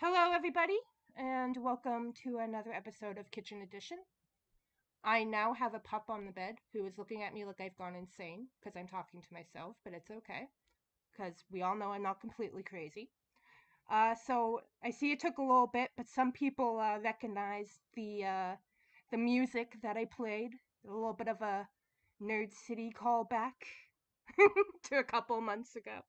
Hello, everybody, and welcome to another episode of Kitchen Edition. I now have a pup on the bed who is looking at me like I've gone insane because I'm talking to myself, but it's okay because we all know I'm not completely crazy. So I see it took a little bit, but some people recognize the music that I played. A little bit of a Nerd City callback to a couple months ago.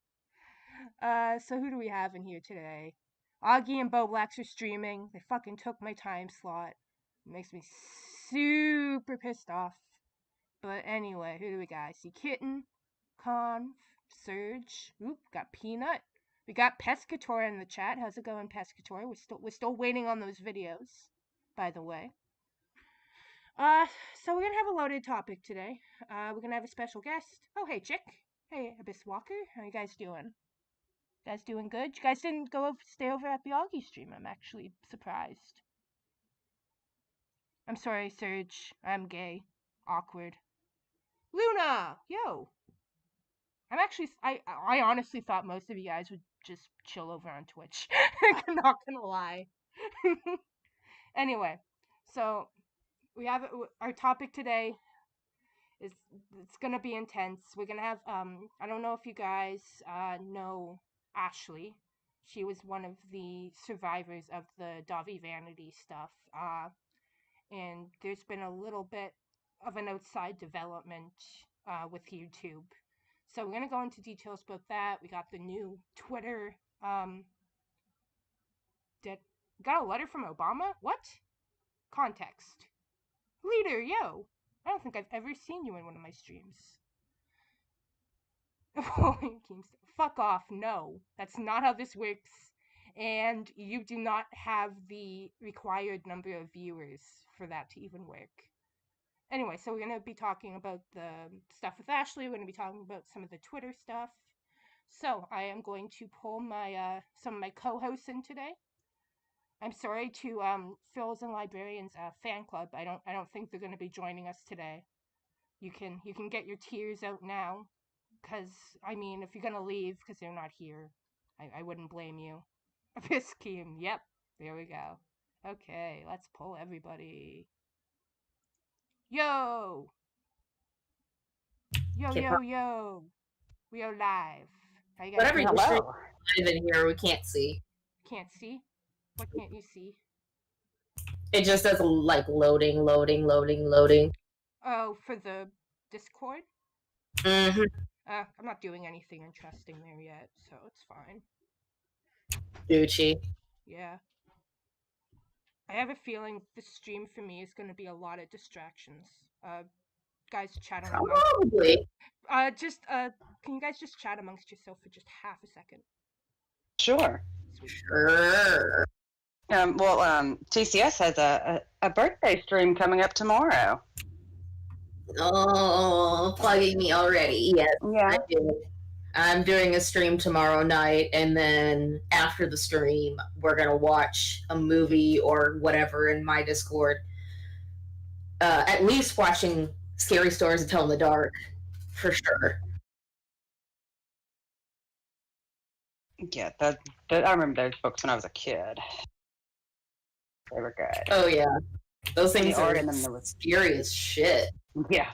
So who do we have in here today? Augie and Bo Blacks are streaming. They fucking took my time slot. It makes me super pissed off. But anyway, who do we got? I see Kitten, Con, Surge. Oop, got Peanut. We got Pescator in the chat. How's it going, Pescator? We're still waiting on those videos, by the way. So we're gonna have a loaded topic today. We're gonna have a special guest. Oh, hey, Chick. Hey, Abyss Walker. How you guys doing? You guys doing good? You guys didn't stay over at the Augie stream. I'm actually surprised. I'm sorry, Serge. I'm gay. Awkward. Luna! Yo! I honestly thought most of you guys would just chill over on Twitch. I'm not gonna lie. Anyway, so we have our topic today is it's gonna be intense. We're gonna have I don't know if you guys know Ashley. She was one of the survivors of the Davi Vanity stuff. And there's been a little bit of an outside development with YouTube. So we're gonna go into details about that. We got the new Twitter. Got a letter from Obama? What? Context. Leader, yo. I don't think I've ever seen you in one of my streams. Fuck off. No, that's not how this works. And you do not have the required number of viewers for that to even work. Anyway, so we're going to be talking about the stuff with Ashley. We're going to be talking about some of the Twitter stuff. So I am going to pull my some of my co-hosts in today. I'm sorry to Phil's and Librarians fan club. I don't think they're going to be joining us today. You can get your tears out now, because I mean, if you're going to leave because they're not here, I wouldn't blame you. Abyss scheme. Yep, there we go. Okay, let's pull everybody. Yo! Yo, yo, yo! We are live. How you guys Whatever doing? you're live in here, we can't see. Can't see? What can't you see? It just does like loading. Oh, for the Discord? Mm-hmm. I'm not doing anything interesting there yet, so it's fine. Gucci. Yeah. I have a feeling this stream for me is going to be a lot of distractions. Guys, chat amongst. Probably. Can you guys just chat amongst yourself for just half a second? Sure. Sweet. Sure. TCS has a birthday stream coming up tomorrow. Oh, plugging me already. Yes, Yeah. I do. I'm doing a stream tomorrow night, and then after the stream, we're gonna watch a movie or whatever in my Discord. At least watching Scary Stories to Tell in the Dark, for sure. Yeah, that I remember those books when I was a kid. They were good. Oh yeah, those things The art are in them was scary as shit. Yeah.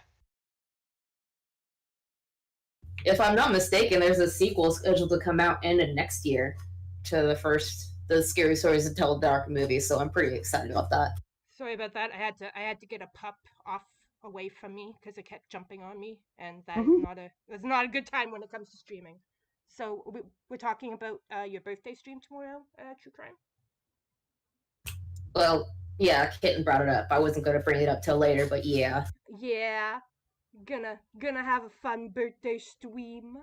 If I'm not mistaken, there's a sequel scheduled to come out end of next year to the Scary Stories to Tell in the Dark movie, so I'm pretty excited about that. Sorry about that. I had to get a pup away from me because it kept jumping on me, and that's not a good time when it comes to streaming. So we're talking about your birthday stream tomorrow, True Crime. Well, yeah, Kitten brought it up. I wasn't going to bring it up till later, but yeah. Yeah, gonna have a fun birthday stream.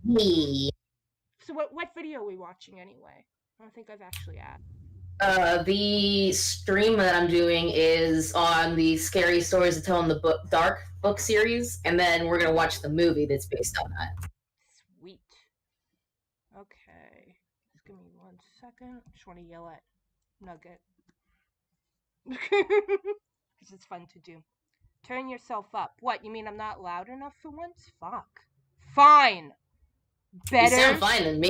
Me. So what video are we watching anyway? I don't think I've actually asked. The stream that I'm doing is on the Scary Stories to Tell in the Dark book series, and then we're going to watch the movie that's based on that. Sweet. Okay. Just give me 1 second. I just want to yell at Nugget. Because it's fun to do. Turn yourself up. What, you mean I'm not loud enough for once? Fuck. Fine. Better. You sound fine than me.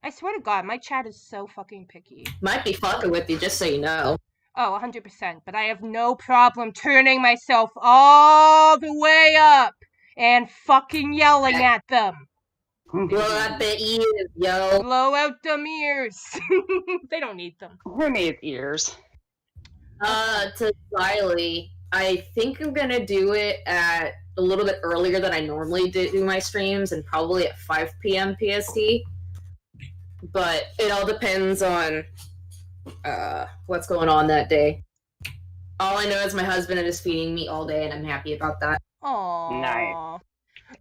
I swear to God, my chat is so fucking picky. Might be fucking with you, just so you know. Oh, 100%. But I have no problem turning myself all the way up and fucking yelling at them. Blow out the ears, yo. Blow out them ears. They don't need them. Who needs ears? To Riley, I think I'm gonna do it at a little bit earlier than I normally do my streams, and probably at 5 p.m. PST. But it all depends on what's going on that day. All I know is my husband is feeding me all day, and I'm happy about that. Aww. Nice.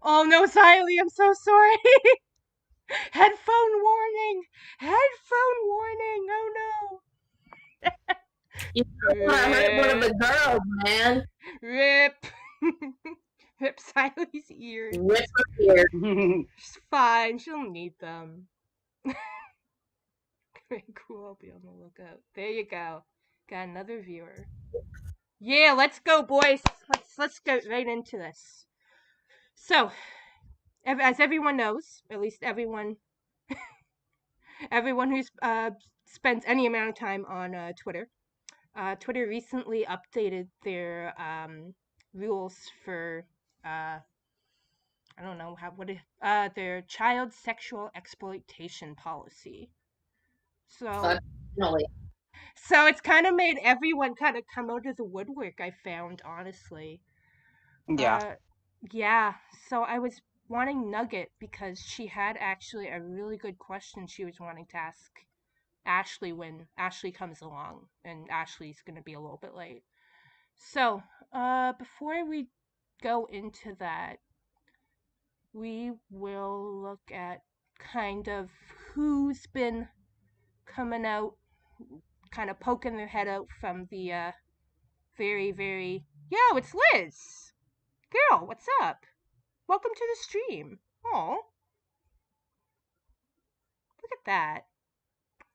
Oh no, Siley, I'm so sorry. Headphone warning! Headphone warning! Oh no! You know, I heard one of the girls, man. Rip! Rip Siley's ears. Rip her ear. She's fine, she'll need them. Very cool, I'll be on the lookout. There you go. Got another viewer. Yeah, let's go, boys. Let's get right into this. So, as everyone knows, at least everyone who's spends any amount of time on Twitter, Twitter recently updated their rules for I don't know their child sexual exploitation policy. So it's kind of made everyone kind of come out of the woodwork, I found, honestly. Yeah. Yeah, so I was wanting Nugget because she had actually a really good question she was wanting to ask Ashley when Ashley comes along, and Ashley's going to be a little bit late. So, before we go into that, we will look at kind of who's been coming out, kind of poking their head out from the very, very... Yo, it's Liz! Girl, what's up? Welcome to the stream. Aw. Look at that.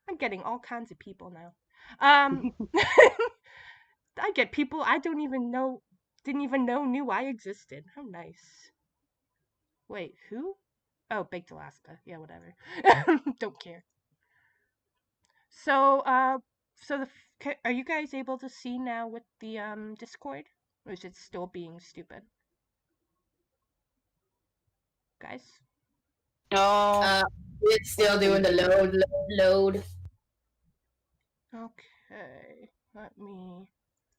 I'm getting all kinds of people now. I get people I didn't even know knew I existed. How nice. Wait, who? Oh, Baked Alaska. Yeah, whatever. Don't care. So, are you guys able to see now with the Discord? Or is it still being stupid? Guys? No. It's still doing the load. Okay, let me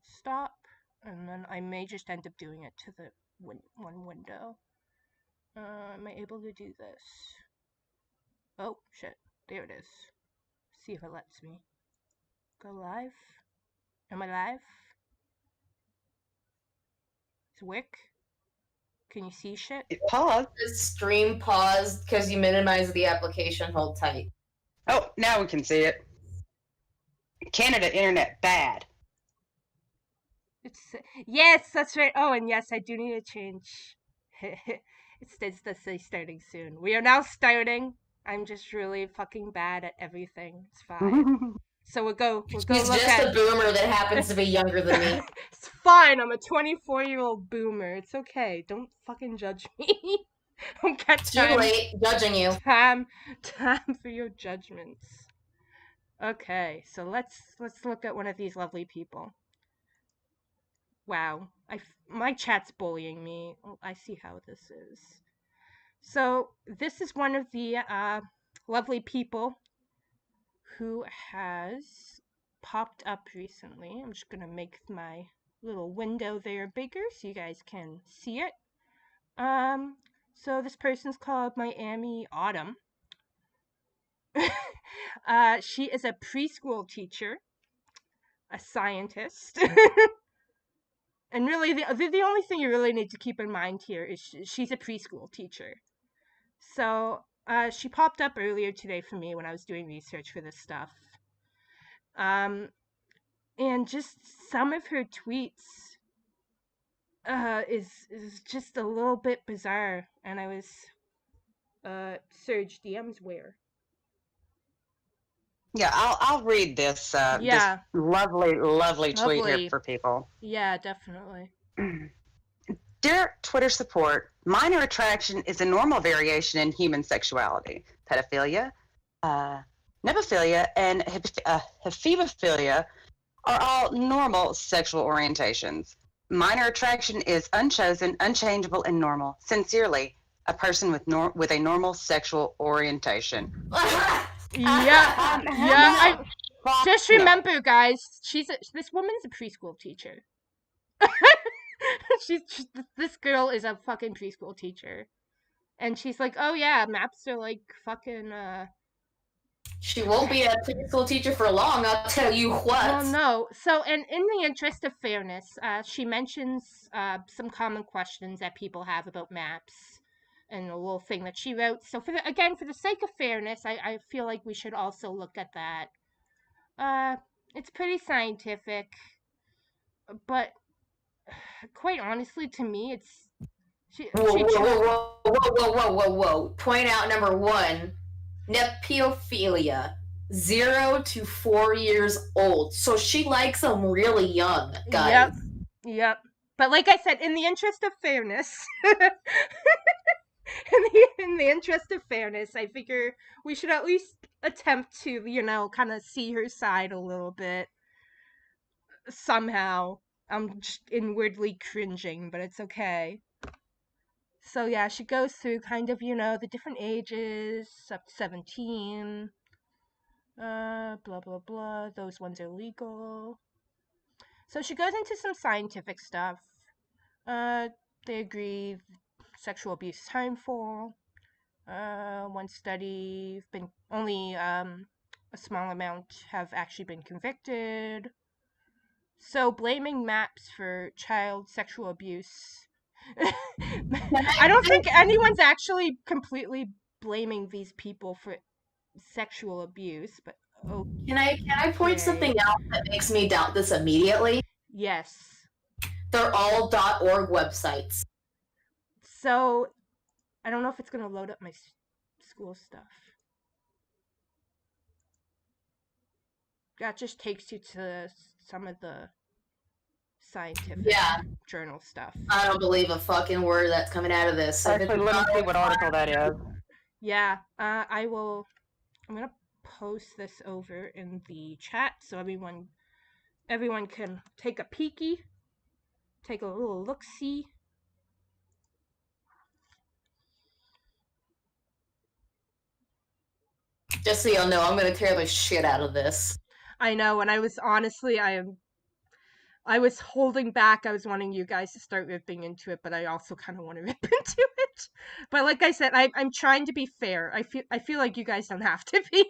stop, and then I may just end up doing it to the one window. Am I able to do this? Oh, shit. There it is. See if it lets me. Go live? Am I live? Is Wick? Can you see shit? It paused. The stream paused because you minimized the application. Hold tight. Oh, now we can see it. Canada internet bad. Yes, that's right. Oh, and yes, I do need to change. It does say starting soon. We are now starting. I'm just really fucking bad at everything. It's fine. So we'll go She's look just at... a boomer that happens to be younger than me. It's fine. I'm a 24-year-old boomer. It's okay. Don't fucking judge me. Don't get time. Too late judging you. Time for your judgments. Okay, so let's look at one of these lovely people. Wow, my chat's bullying me. Oh, I see how this is. So this is one of the lovely people who has popped up recently. I'm just gonna make my little window there bigger so you guys can see it. So this person's called Miami Autumn. She is a preschool teacher, a scientist, and really the only thing you really need to keep in mind here is she's a preschool teacher. So she popped up earlier today for me when I was doing research for this stuff. And just some of her tweets is just a little bit bizarre, and I was Surge DMs where. Yeah, I'll read this. Yeah. This lovely tweet here for people. Yeah, definitely. Dear Twitter support, minor attraction is a normal variation in human sexuality. Pedophilia, Nepophilia and hephebophilia are all normal sexual orientations. Minor attraction is unchosen, unchangeable, and normal. Sincerely, a person with a normal sexual orientation. Yeah, just remember, guys, this woman's a preschool teacher. This girl is a fucking preschool teacher, and she's like, oh yeah, maps are like fucking. She won't be a preschool teacher for long, I'll tell you what. Well, no. So, and in the interest of fairness, she mentions some common questions that people have about maps, and a little thing that she wrote. So, for the sake of fairness, I feel like we should also look at that. It's pretty scientific, but quite honestly, to me, it's whoa. Point out number 1, Nepophilia, 0 to 4 years old. So she likes them really young, guys. Yep. But like I said, in the interest of fairness, in the interest of fairness, I figure we should at least attempt to, kind of see her side a little bit. Somehow. I'm just inwardly cringing, but it's okay. So yeah, she goes through kind of, the different ages, up to 17. Blah, blah, blah. Those ones are legal. So she goes into some scientific stuff. They agree sexual abuse is harmful. One study, only a small amount have actually been convicted. So blaming maps for child sexual abuse. I don't think anyone's actually completely blaming these people for sexual abuse, but okay. Can I point something out that makes me doubt this immediately? Yes. They're all .org websites. So, I don't know if it's going to load up my school stuff. That just takes you to some of the scientific journal stuff. I don't believe a fucking word that's coming out of this. Actually, let me see what article that is. Yeah, I'm going to post this over in the chat so everyone can take a peeky, take a little look-see. Just so y'all know, I'm gonna tear the shit out of this. I know, and I was holding back. I was wanting you guys to start ripping into it, but I also kind of want to rip into it. But like I said, I'm trying to be fair. I feel like you guys don't have to be.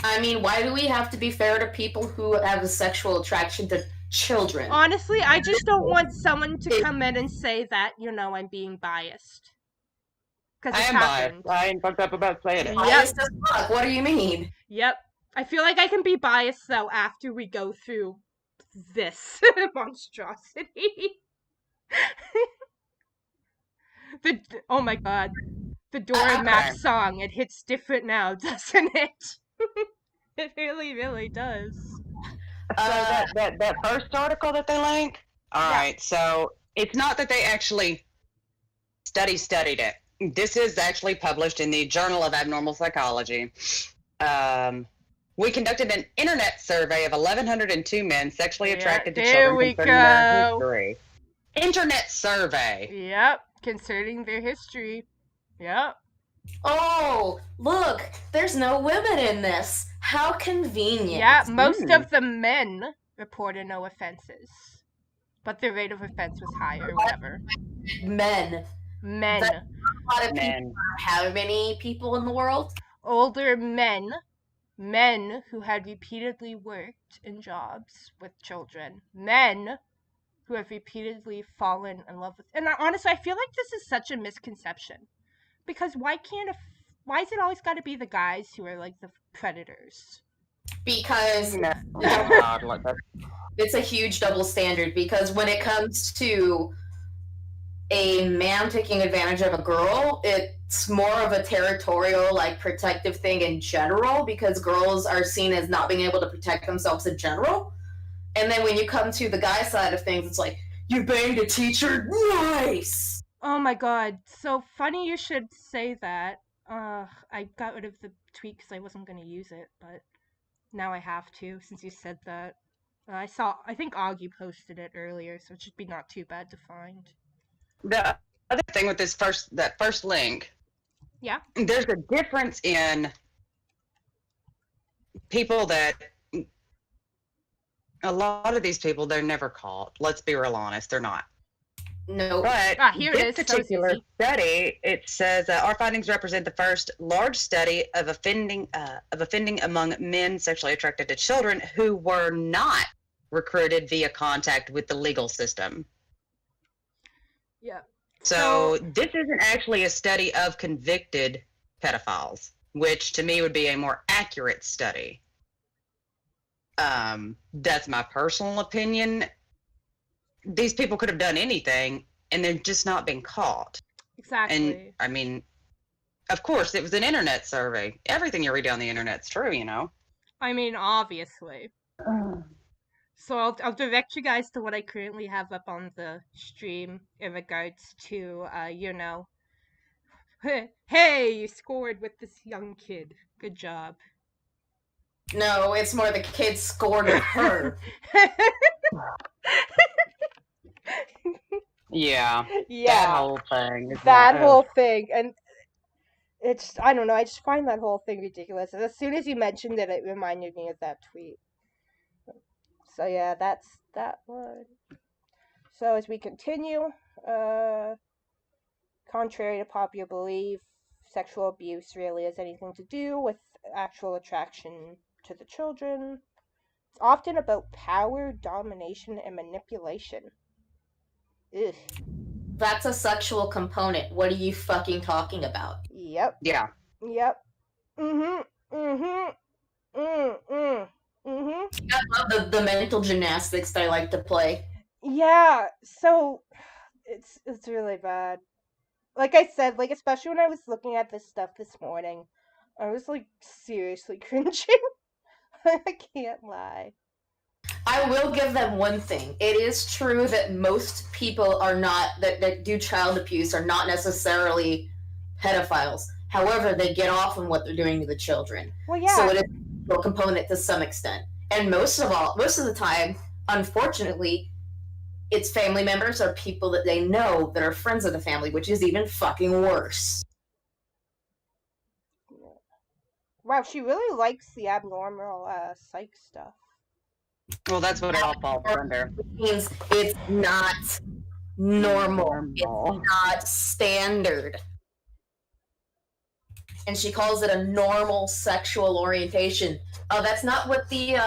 I mean, why do we have to be fair to people who have a sexual attraction to children? Honestly, I just don't want someone to come in and say that, I'm being biased. I am biased. I ain't fucked up about saying it. Biased as fuck. What do you mean? Yep. I feel like I can be biased, though, after we go through this monstrosity. Oh my god. The Dora Map song, it hits different now, doesn't it? It really, really does. So that first article that they link? Alright, so it's not that they actually studied it. This is actually published in the Journal of Abnormal Psychology. We conducted an internet survey of 1,102 men sexually attracted to children concerning their history. Internet survey. Yep, concerning their history. Yep. Oh, look, there's no women in this. How convenient. Yeah, most of the men reported no offenses. But the rate of offense was high or whatever. Men. That's a lot of people. How many people in the world? Older men. Men who had repeatedly worked in jobs with children. Men who have repeatedly fallen in love with... And honestly, I feel like this is such a misconception. Because why is it always got to be the guys who are like the predators? Because it's a huge double standard. Because when it comes to a man taking advantage of a girl, it's more of a territorial, like, protective thing in general, because girls are seen as not being able to protect themselves in general. And then when you come to the guy side of things, it's like, you banged a teacher? Nice! Oh my god, so funny you should say that. I got rid of the tweet because I wasn't going to use it, but now I have to since you said that. I think Augie posted it earlier, so it should be not too bad to find. The other thing with that first link, Yeah? there's a difference in people that a lot of these people, they're never caught. Let's be real honest, they're not. No. But Ah, here it this is. That was particular easy. study, it says our findings represent the first large study of offending among men sexually attracted to children who were not recruited via contact with the legal system. Yeah. So this isn't actually a study of convicted pedophiles, which to me would be a more accurate study. That's my personal opinion. These people could have done anything and they're just not being caught. And Exactly. I mean, of course, it was an internet survey. Everything you read on the internet's true, you know. I mean, obviously. So I'll direct you guys to what I currently have up on the stream in regards to, hey, you scored with this young kid. Good job. No, it's more the kid scored with her. Yeah. Yeah. That whole thing. That whole thing. And I don't know, I just find that whole thing ridiculous. And as soon as you mentioned it, it reminded me of that tweet. So yeah, that's that one. So as we continue, contrary to popular belief, sexual abuse really has anything to do with actual attraction to the children. It's often about power, domination, and manipulation. Ugh. That's a sexual component. What are you fucking talking about? Yep. Yeah. Yep. Mm-hmm. Mm-hmm. Mm-hmm. Mm-hmm. I love the mental gymnastics that I like to play. Yeah, so it's really bad. Like I said, like especially when I was looking at this stuff this morning, I was like seriously cringing. I can't lie. I will give them one thing. It is true that most people are not that do child abuse are not necessarily pedophiles. However, they get off on what they're doing to the children. Well, yeah. So it is a component to some extent. And most of the time, unfortunately, it's family members or people that they know that are friends of the family, which is even fucking worse. Wow, she really likes the abnormal psych stuff. Well, that's what it all falls under. Means it's not normal. It's not standard. And she calls it a normal sexual orientation. Oh, that's not what the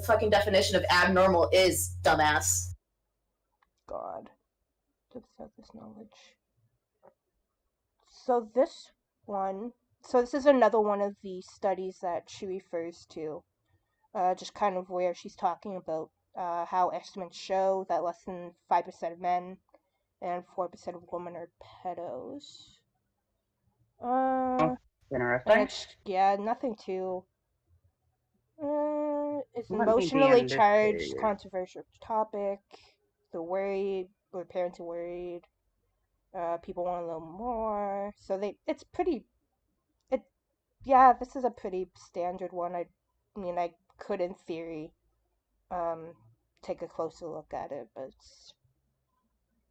fucking definition of abnormal is, dumbass. God, to accept this knowledge. So this is another one of the studies that she refers to. Just kind of where she's talking about how estimates show that less than 5% of men and 4% of women are pedos. Interesting. Nothing too. It's Let me be emotionally in this charged, page. controversial topic. They're worried, or parents are worried. People want to know more. So this is a pretty standard one. I mean, I could in theory, take a closer look at it, but it's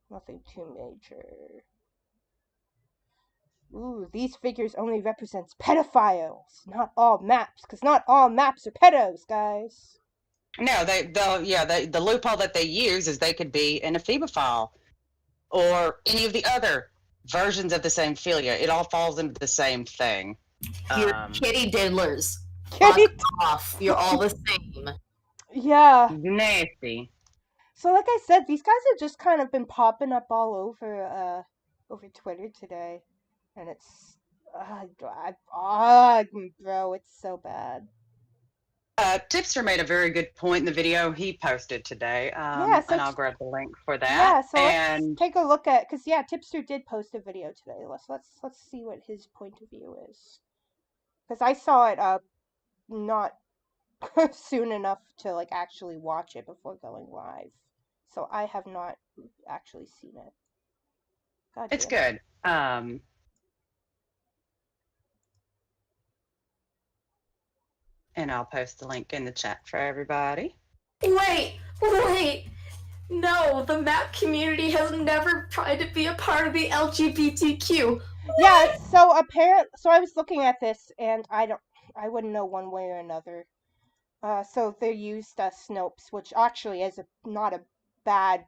nothing too major. Ooh, these figures only represents pedophiles, not all maps, because not all maps are pedos, guys. No, the loophole that they use is they could be an ephebophile or any of the other versions of the same philia. It all falls into the same thing. You're kitty diddlers. Kitty Fuck off. You're all the same. Yeah. Nasty. So like I said, these guys have just kind of been popping up all over Twitter today. And it's bro, it's so bad. Tipster made a very good point in the video he posted today, and I'll grab the link for that. Yeah, so let's take a look at, because Tipster did post a video today. Let's see what his point of view is, because I saw it not soon enough to like actually watch it before going live, so I have not actually seen it. God It's damn it. good. And I'll post the link in the chat for everybody. Wait. No, the map community has never tried to be a part of the LGBTQ. Yeah, so I was looking at this and I wouldn't know one way or another. So they used Snopes, which actually is not a bad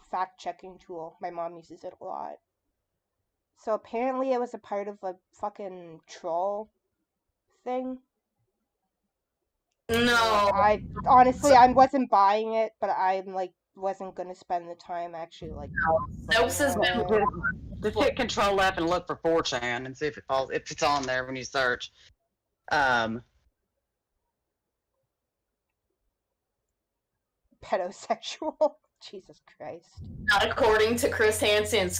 fact checking tool. My mom uses it a lot. So apparently it was a part of a fucking troll thing. No. I honestly I wasn't buying it, but I'm like wasn't gonna spend the time actually like Snopes has looking at it. Just hit Control F and look for 4chan and see if it's on there when you search. Pedosexual. Jesus Christ. Not according to Chris Hansen's.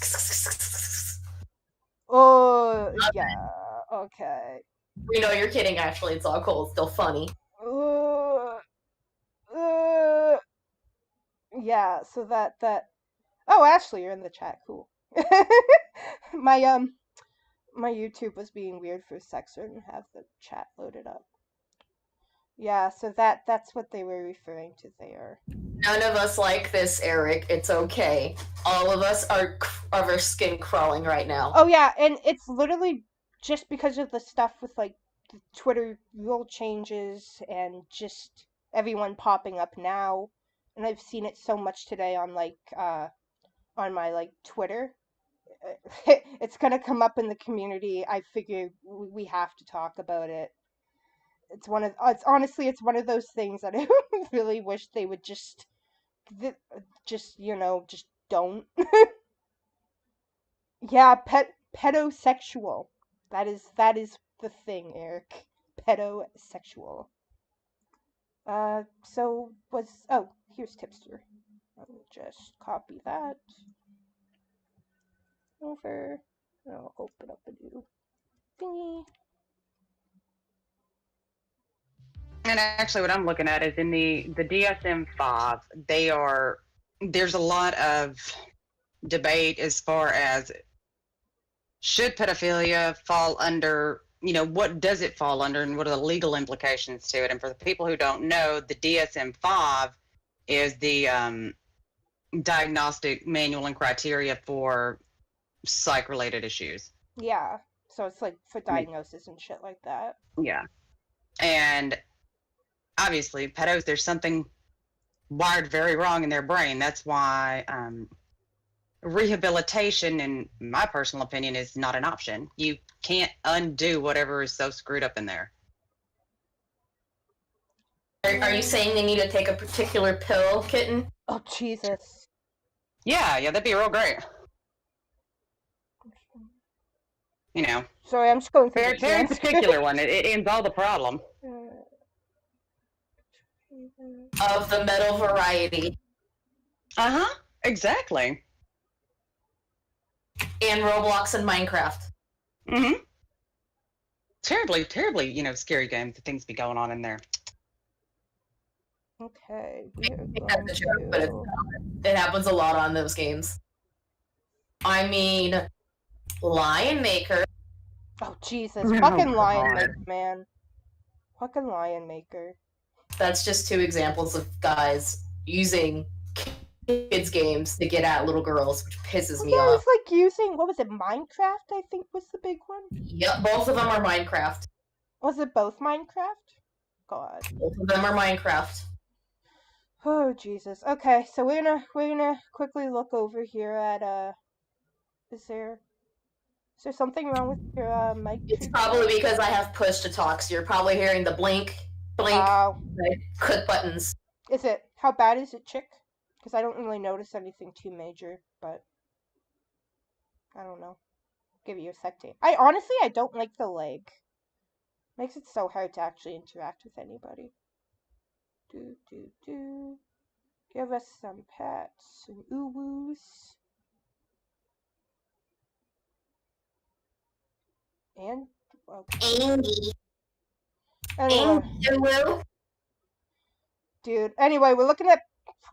Oh yeah. Okay. We know you're kidding. Actually, it's all cool. It's still funny. Yeah. So that. Oh, Ashley, you're in the chat. Cool. my my YouTube was being weird for a sec, so I didn't have the chat loaded up. Yeah, so that's what they were referring to there. None of us like this, Eric. It's okay. All of us are of our skin crawling right now. Oh yeah, and it's literally just because of the stuff with like the Twitter rule changes and just everyone popping up now. And I've seen it so much today on like on my like Twitter. It's gonna come up in the community. I figure we have to talk about it. It's honestly it's one of those things that I really wish they would just just don't. Yeah, pedosexual. That is the thing, Eric. Pedosexual. So here's Tipster. Let me just copy that over. I'll open up a new thingy. And actually, what I'm looking at is in the DSM-5, there's a lot of debate as far as should pedophilia fall under, what does it fall under and what are the legal implications to it? And for the people who don't know, the DSM-5 is the diagnostic manual and criteria for psych-related issues. Yeah, so it's like for diagnosis and shit like that. Yeah. And obviously, pedos, there's something wired very wrong in their brain. That's why rehabilitation, in my personal opinion, is not an option. You can't undo whatever is so screwed up in there. Are you saying they need to take a particular pill, Kitten? Oh, Jesus. Yeah, that'd be real great. Sorry, I'm just going through Very, very particular one. It ends all the problem. Of the metal variety. Uh-huh, exactly. And Roblox and Minecraft. Mm-hmm. Terribly, scary games. The things be going on in there. Okay. That's a joke, but it happens a lot on those games. I mean, Lion Maker. Oh, Jesus. Fucking Lion Maker, man. Fucking Lion Maker. That's just two examples of guys using kids' games to get at little girls, which pisses me off. It's like using, what was it, Minecraft, I think was the big one? Yep, both of them are Minecraft. Was it both Minecraft? God. Both of them are Minecraft. Oh, Jesus. Okay, so we're gonna quickly look over here at, is there something wrong with your, mic? It's probably because I have push to talk, so you're probably hearing the blink, click buttons. Is it, how bad is it, Chick? Because I don't really notice anything too major, but I don't know. Give you a sec to. I don't like the lag. Makes it so hard to actually interact with anybody. Give us some pets and ooh-woos. And Andy. Anyway. Dude, anyway, we're looking at,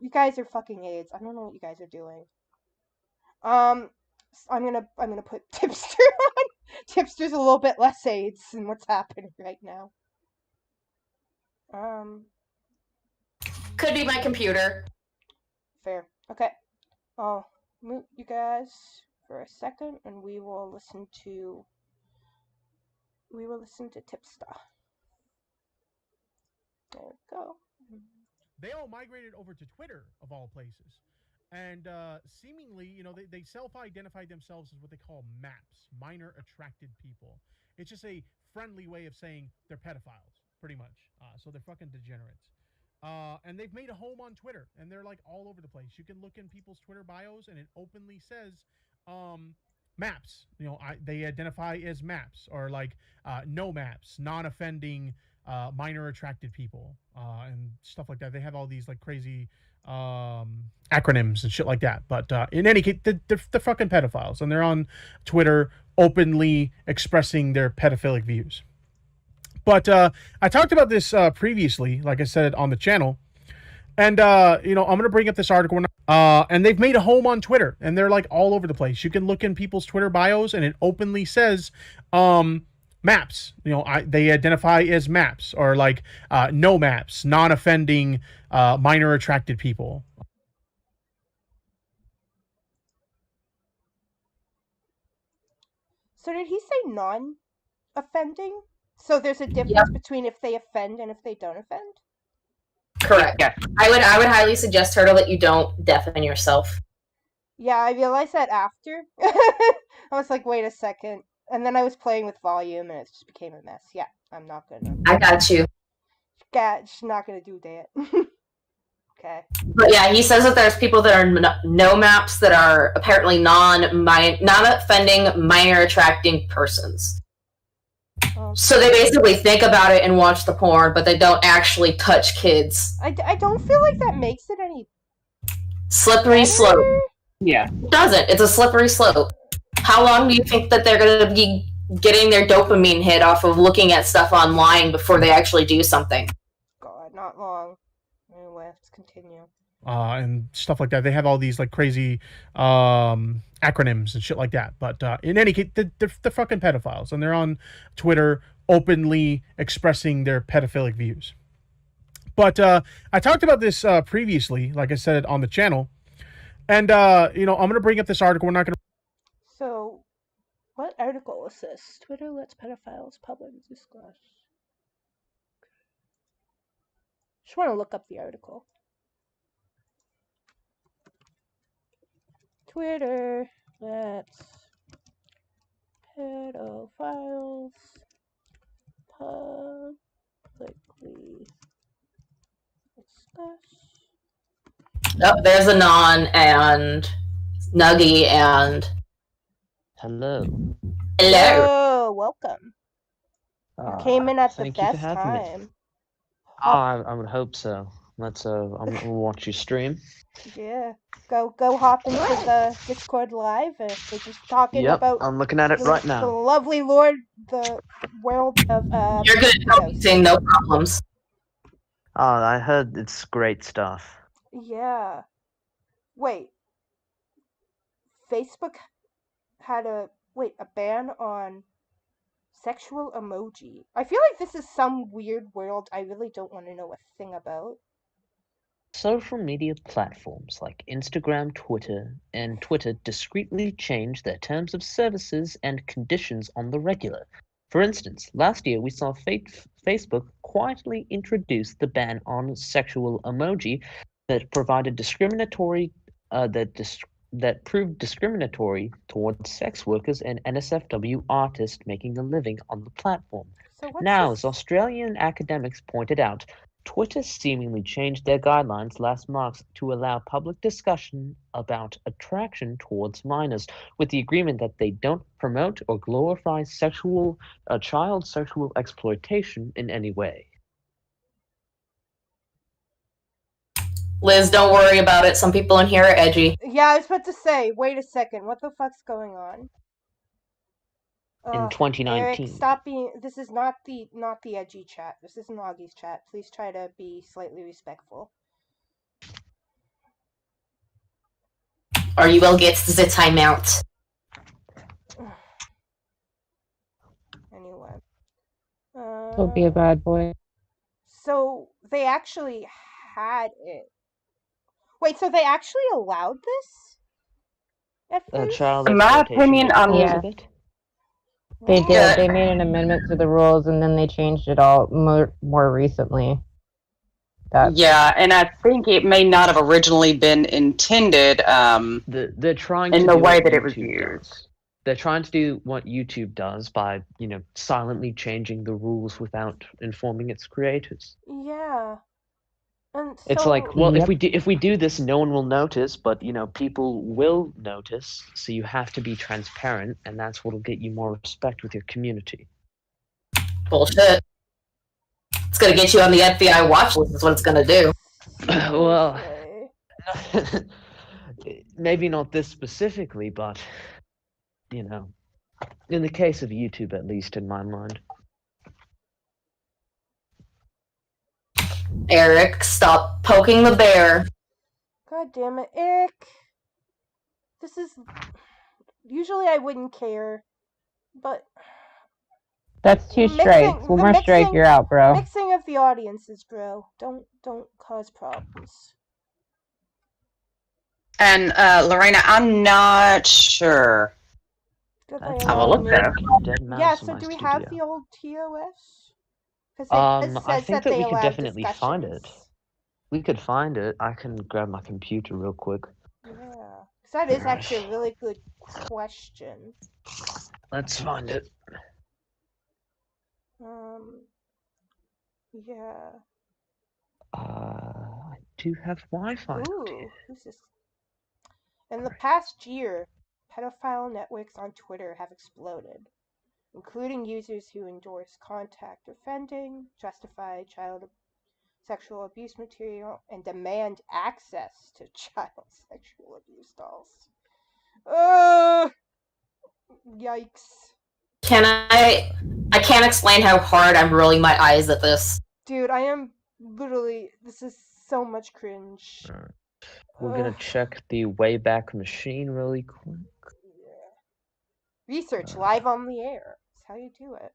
you guys are fucking AIDS. I don't know what you guys are doing. I'm gonna put Tipster on. Tipster's a little bit less AIDS than what's happening right now. Could be my computer. Fair. Okay. I'll mute you guys for a second, and we will listen to Tipster. There we go. They all migrated over to Twitter, of all places. And seemingly, they self-identified themselves as what they call MAPs, minor attracted people. It's just a friendly way of saying they're pedophiles, pretty much. So they're fucking degenerates. And they've made a home on Twitter, and they're like all over the place. You can look in people's Twitter bios, and it openly says MAPs. They identify as MAPs, or like no MAPs, non-offending minor attracted people, and stuff like that. They have all these like crazy acronyms and shit like that. But in any case, they're fucking pedophiles, and they're on Twitter openly expressing their pedophilic views. But I talked about this previously, like I said on the channel, and I'm gonna bring up this article. And they've made a home on Twitter, and they're like all over the place. You can look in people's Twitter bios, and it openly says MAPs. They identify as MAPs, or like no MAPs, non-offending minor attracted people. So did he say non-offending? So there's a difference between if they offend and if they don't offend? Correct. Yeah. I would highly suggest, Turtle, that you don't deafen yourself. Yeah, I realized that after. I was like, wait a second. And then I was playing with volume, and it just became a mess. Yeah, I'm not gonna. I got you. She's not gonna do that. Okay. But yeah, he says that there's people that are no MAPs that are apparently non-offending, minor attracting persons. So they basically think about it and watch the porn, but they don't actually touch kids. I don't feel like that makes it any slippery slope. Yeah. It doesn't. It's a slippery slope. How long do you think that they're going to be getting their dopamine hit off of looking at stuff online before they actually do something? God, not long. Anyway, let's continue. And stuff like that. They have all these like crazy acronyms and shit like that. But in any case, they're fucking pedophiles, and they're on Twitter openly expressing their pedophilic views. But I talked about this previously, like I said on the channel, and I'm gonna bring up this article. We're not gonna. So, what article is this? Twitter lets pedophiles public discuss. Just want to look up the article. Twitter lets pedophiles publicly discuss. Oh, there's Anon and Nuggy and... Hello. Hello, welcome. You came in at the best time. Oh, I would hope so. I'm gonna watch you stream. Yeah, go hop into the Discord live. We're just talking about. I'm looking at it right now. The lovely Lord, the world of. You're good at focusing, no problems. Oh, I heard it's great stuff. Yeah. Wait. Facebook had a ban on sexual emoji. I feel like this is some weird world I really don't want to know a thing about. Social media platforms like Instagram, Twitter, and Twitter discreetly change their terms of services and conditions on the regular. For instance, last year we saw Facebook quietly introduce the ban on sexual emoji that provided that proved discriminatory towards sex workers and NSFW artists making a living on the platform. So now, as Australian academics pointed out, Twitter seemingly changed their guidelines last March to allow public discussion about attraction towards minors, with the agreement that they don't promote or glorify child sexual exploitation in any way. Liz, don't worry about it. Some people in here are edgy. Yeah, I was about to say, wait a second, what the fuck's going on? In 2019. Eric, stop being. This is not the edgy chat. This isn't Augie's chat. Please try to be slightly respectful. Or you will get the timeout. Anyway. Don't be a bad boy. So they actually had it. Wait, so they actually allowed this? At first? Child In my exploitation opinion, because Yeah. of it. They Wow. did. They made an amendment to the rules, and then they changed it all more recently. Yeah, and I think it may not have originally been intended They're trying in to the do way what that it was YouTube used. does. They're trying to do what YouTube does by, silently changing the rules without informing its creators. Yeah. And It's so, like, well, Yep. if we do this, no one will notice, but people will notice. So you have to be transparent, and that's what'll get you more respect with your community. Bullshit. It's gonna get you on the FBI watch list. Is what it's gonna do. Well, seriously. maybe not this specifically, but in the case of YouTube, at least in my mind. Eric, stop poking the bear. God damn it, Eric. This is. Usually I wouldn't care, but. That's 2 strikes. One more strike, you're out, bro. Mixing of the audiences, bro. Don't cause problems. And Lorena, I'm not sure. That's I will look though. Dead mouse Yeah, in so my do we studio. have the old TOS? Because it I says think that they we could allowed definitely find it. discussions. We could find it. I can grab my computer real quick. Yeah, because that is actually a really good question. Let's find it. Yeah. I do have Wi-Fi. Ooh, who's this? In the past year, pedophile networks on Twitter have exploded, including users who endorse contact offending, justify child sexual abuse material, and demand access to child sexual abuse dolls. Yikes. I can't explain how hard I'm rolling my eyes at this. Dude, I am literally. This is so much cringe. We're gonna check the Wayback Machine really quick. Yeah. Research live on the air. That's how you do it.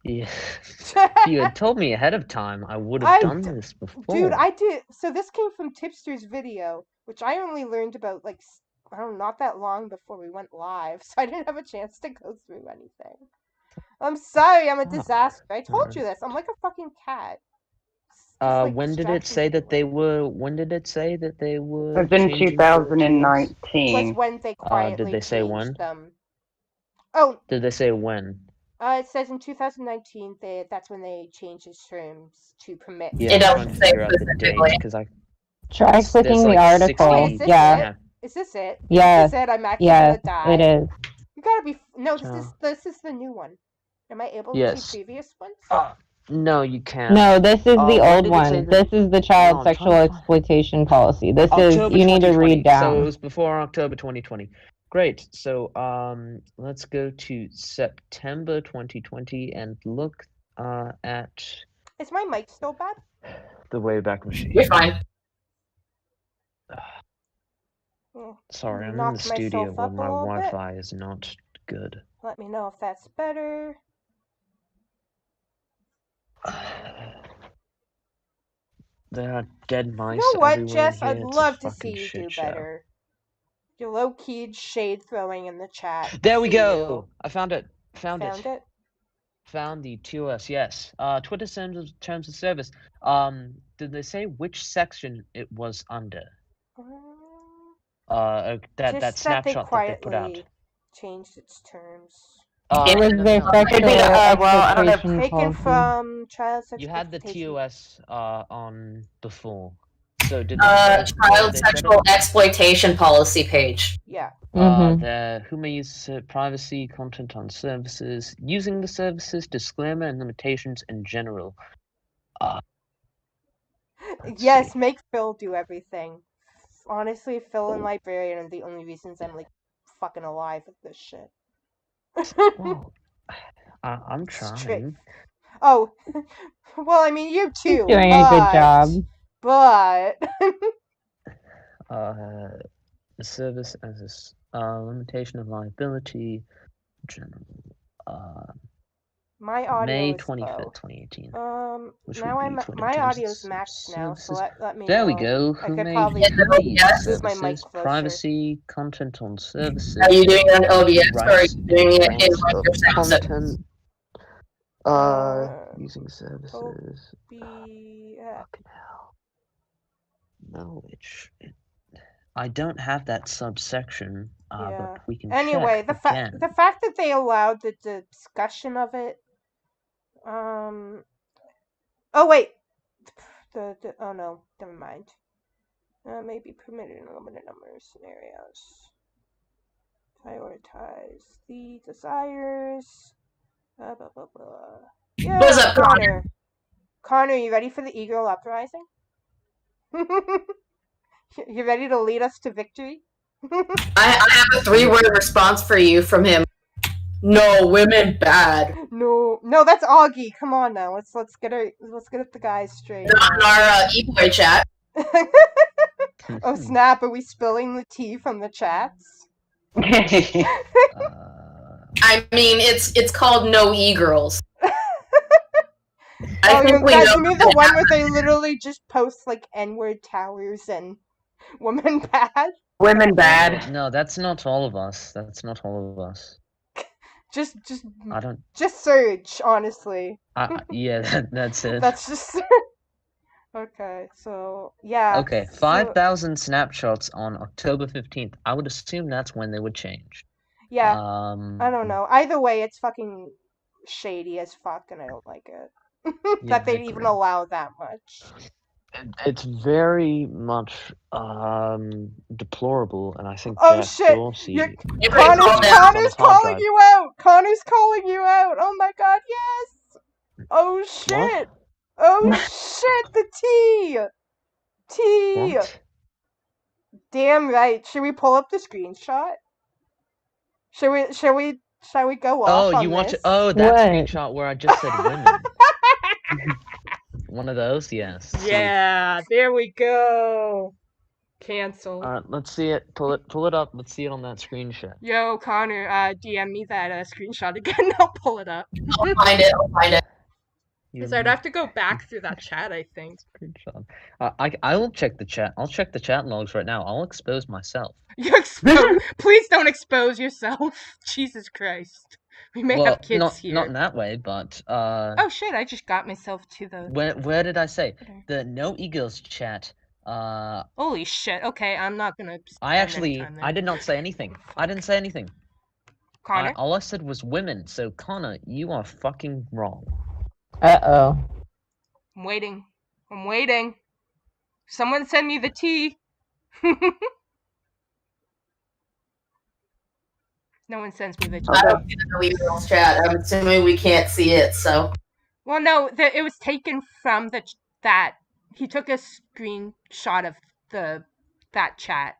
Yeah. If you had told me ahead of time, I would have done this before. Dude, I did. So this came from Tipster's video, which I only learned about, like, I don't know, not that long before we went live, so I didn't have a chance to go through anything. I'm sorry, I'm a disaster. I told you this. I'm like a fucking cat. Just, when did it say that they were? When did it say that they were? It was in 2019. Was when they quietly did they say when? them. Oh. Did they say when? It says in 2019 that's when they changed its terms to permit. Yeah, it doesn't say specifically. Because I try clicking the article. Oh, wait, is this it? Is this it? Yes. Is this it? I'm actually gonna die. It is. You gotta be. No, this is the new one. Am I able to see previous ones? No, you can't. No, this is the old one. This is the child sexual exploitation policy. This is, you need to read down. So it was before October 2020. Great. So let's go to September 2020 and look at. Is my mic still bad? The Wayback Machine. You're fine. Sorry, I'm in the studio where my Wi-Fi is not good. Let me know if that's better. There are dead mice. You know what, everywhere Jess? here. I'd It's love a to see you do show. better. You're low-key shade throwing in the chat. There we go. I found it. Found it. Found the TOS. Yes. Twitter terms of service. Did they say which section it was under? That snapshot that they put out. Changed its terms. It was their sexual exploitation taken from child sexual. You had the TOS on before. So did child sexual exploitation policy page. Yeah. Who may use privacy content on services, using the services, disclaimer and limitations in general. Yes, make Phil do everything. Honestly, Phil and Librarian are the only reasons I'm like fucking alive with this shit. Well, I'm trying. Oh, well, I mean, you too. He's doing a good job. But The service as a limitation of liability. General. My audio May is 25th, low. 2018. Which Now would be my 22 audio's services. maxed now, so let me There know. we go. I Who could may probably view these move my mic services? closer. Privacy, content on services. Are you doing it on OBS or are rights you doing it in use like of your sound set? content. Using services. Fucking hell. No, I don't have that subsection, but we can anyway, check again. the fact that they allowed the discussion of it. Oh wait. Oh no, never mind. May be permitted in a limited number of scenarios. Prioritize the desires. Blah blah blah blah. Yeah, What's up, Connor? Connor, you ready for the e-girl uprising? You ready to lead us to victory? I have a 3-word response for you from him. No, women bad. No, that's Augie. Come on now, let's get the guys straight. Not in our e-boy chat. Oh snap! Are we spilling the tea from the chats? I mean, it's called No E-Girls. You mean the one where they literally just post like N-word towers and women bad? Women bad. No, that's not all of us. Just I don't. Just Surge, honestly. Yeah, that's it. That's just. Okay, so yeah. Okay, 5,000 snapshots on October 15th. I would assume that's when they would change. Yeah. I don't know. Either way, it's fucking shady as fuck, and I don't like it. That they'd even allow that much. It's very much deplorable, and I think shit! Dorsey. Connor's calling you out. Connor's calling you out. Oh my god, yes! Oh shit! What? Oh shit! The tea. What? Damn right. Should we pull up the screenshot? Shall we go off on you want this? to? Oh, that screenshot where I just said women. One of those, yes. Yeah, there we go. Cancel. Let's see it. Pull it up. Let's see it on that screenshot. Yo, Connor, DM me that screenshot again. I'll pull it up. I'll find it. Because I'd have to go back through that chat, I think. Screenshot. I will check the chat. I'll check the chat logs right now. I'll expose myself. Please don't expose yourself. Jesus Christ. We may have kids here. Not in that way, but oh shit! I just got myself to the. Where did I say the No E-Girls chat? Holy shit! Okay, I'm not gonna. I did not say anything. I didn't say anything. Connor. All I said was women. So Connor, you are fucking wrong. Uh-oh. I'm waiting. Someone send me the tea. No one sends me the tea. I don't see the E-Girls chat. I'm assuming we can't see it, so. Well, no, it was taken from that. He took a screenshot of that chat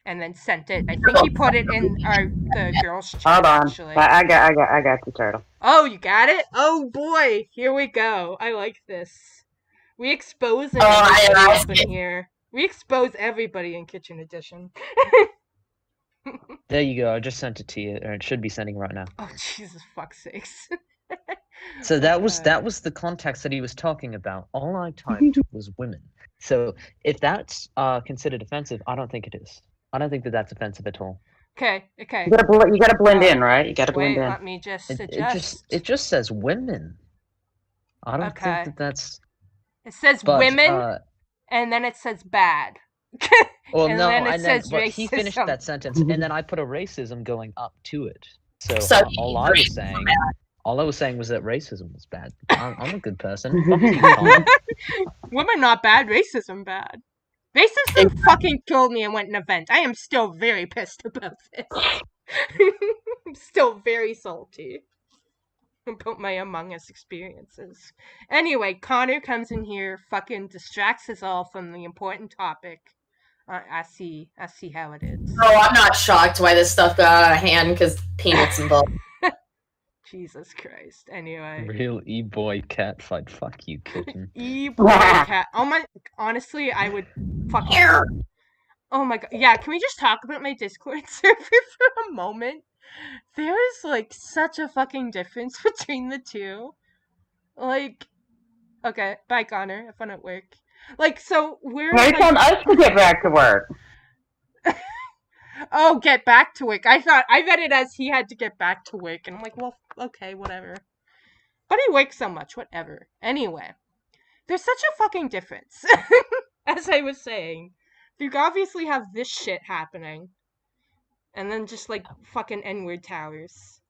and then sent it. I think he put it in the girls' chat. Hold on. Actually. I got the turtle. Oh, you got it? Oh boy, here we go. I like this. We expose everybody up in here. We expose everybody in Kitchen Edition. There you go. I just sent it to you, or it should be sending right now. Oh Jesus, fuck's sakes! So that was the context that he was talking about. All I typed was women. So if that's considered offensive, I don't think it is. I don't think that's offensive at all. Okay. You gotta blend in, right? You gotta blend in. Let me just adjust. It just says women. I don't think that's. It says women, and then it says bad. Well, and no, then it says but racism. he finished that sentence, and then I put a racism going up to it. So all I was saying was that racism was bad. I'm a good person. Women not bad, racism bad. Racism fucking killed me and went an event. I am still very pissed about this. I'm still very salty about my Among Us experiences. Anyway, Connor comes in here, fucking distracts us all from the important topic. I see how it is. No, I'm not shocked why this stuff got out of hand because peanuts involved. Jesus Christ. Anyway. Real e-boy cat fight. Fuck you, Kitten. E-boy cat. Oh my. Honestly, I would fucking. Oh my god. Yeah, can we just talk about my Discord server for a moment? There is, like, such a fucking difference between the two. Like, okay, bye, Connor. Have fun at work. Like, so we're They like... told us to get back to work. Oh, get back to work. I read it as he had to get back to work, and I'm like, well, okay, whatever. But he works so much, whatever. Anyway, there's such a fucking difference. As I was saying, you obviously have this shit happening, and then just like fucking N-word towers.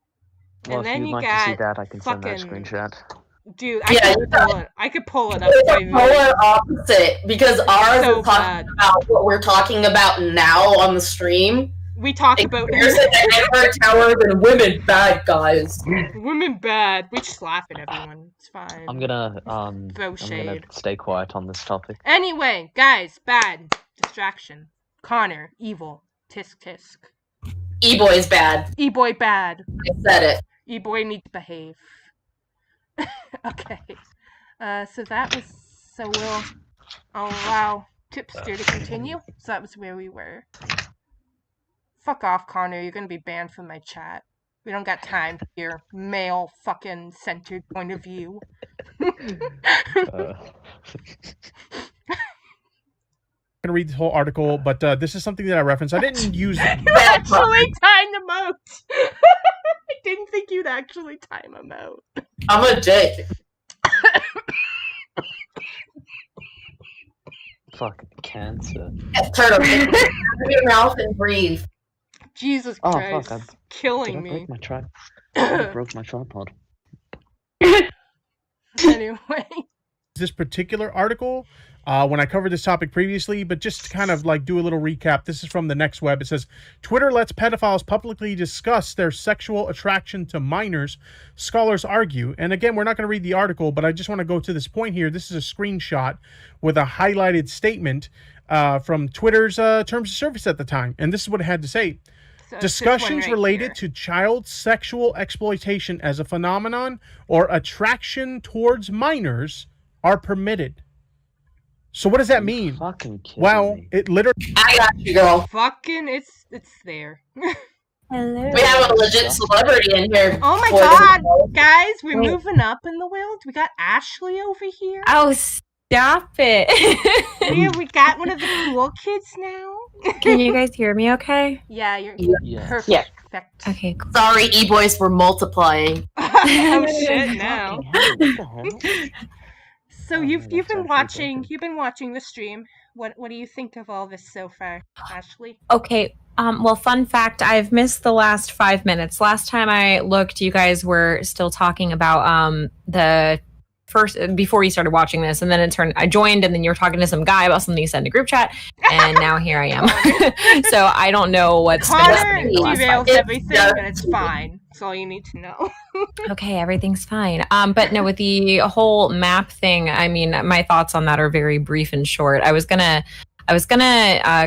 Well, And if then you'd you like to see got that, I can send that fucking... screenshot. Dude, Yeah, I could pull it up. It's if I the really... polar opposite, because ours so is talking about what we're talking about now on the stream. We talk about... There's an N-word towers and women bad guys. Women bad. We just laugh at everyone. It's fine. I'm gonna Throw shade. stay quiet on this topic. Anyway, guys, bad. Distraction. Connor, evil. Tisk tisk. E-boy's bad. E-boy bad. I said it. E-boy needs to behave. Okay. So that was... So we'll allow Tipster to continue. So that was where we were. Fuck off, Connor. You're gonna be banned from my chat. We don't got time for your male fucking centered point of view. I'm gonna read this whole article, but this is something that I referenced. I didn't use. You actually timed them out. I didn't think you'd actually time them out. I'm a dick. Fucking cancer. Turtle, open your mouth and breathe. Jesus Christ. Fuck, killing me. I broke my tripod. Anyway. This particular article, when I covered this topic previously, but just to kind of like do a little recap, this is from the Next Web. It says, Twitter lets pedophiles publicly discuss their sexual attraction to minors, scholars argue. And again, we're not going to read the article, but I just want to go to this point here. This is a screenshot with a highlighted statement from Twitter's terms of service at the time. And this is what it had to say. So discussions related to child sexual exploitation as a phenomenon or attraction towards minors are permitted. So what does that mean? Well, it literally... I got you, girl. Fucking, it's there. Hello. We have a legit celebrity in here. Oh my god, guys, we're moving up in the world. We got Ashley over here. Oh, stop it. We got one of the cool kids now. Can you guys hear me okay? Yeah, you're perfect. Yeah. Okay, cool. Sorry, e-boys were multiplying. Oh shit, now. So you've been watching the stream. What do you think of all this so far, Ashley? Okay. Well, fun fact, I've missed the last 5 minutes. Last time I looked, you guys were still talking about the first before you started watching this, and then I joined, and then you were talking to some guy about something you sent in a group chat, and now here I am. So I don't know what's been happening. Connor derails everything, and it's fine. That's all you need to know. Okay, everything's fine. But no, with the whole map thing, I mean, my thoughts on that are very brief and short. I was gonna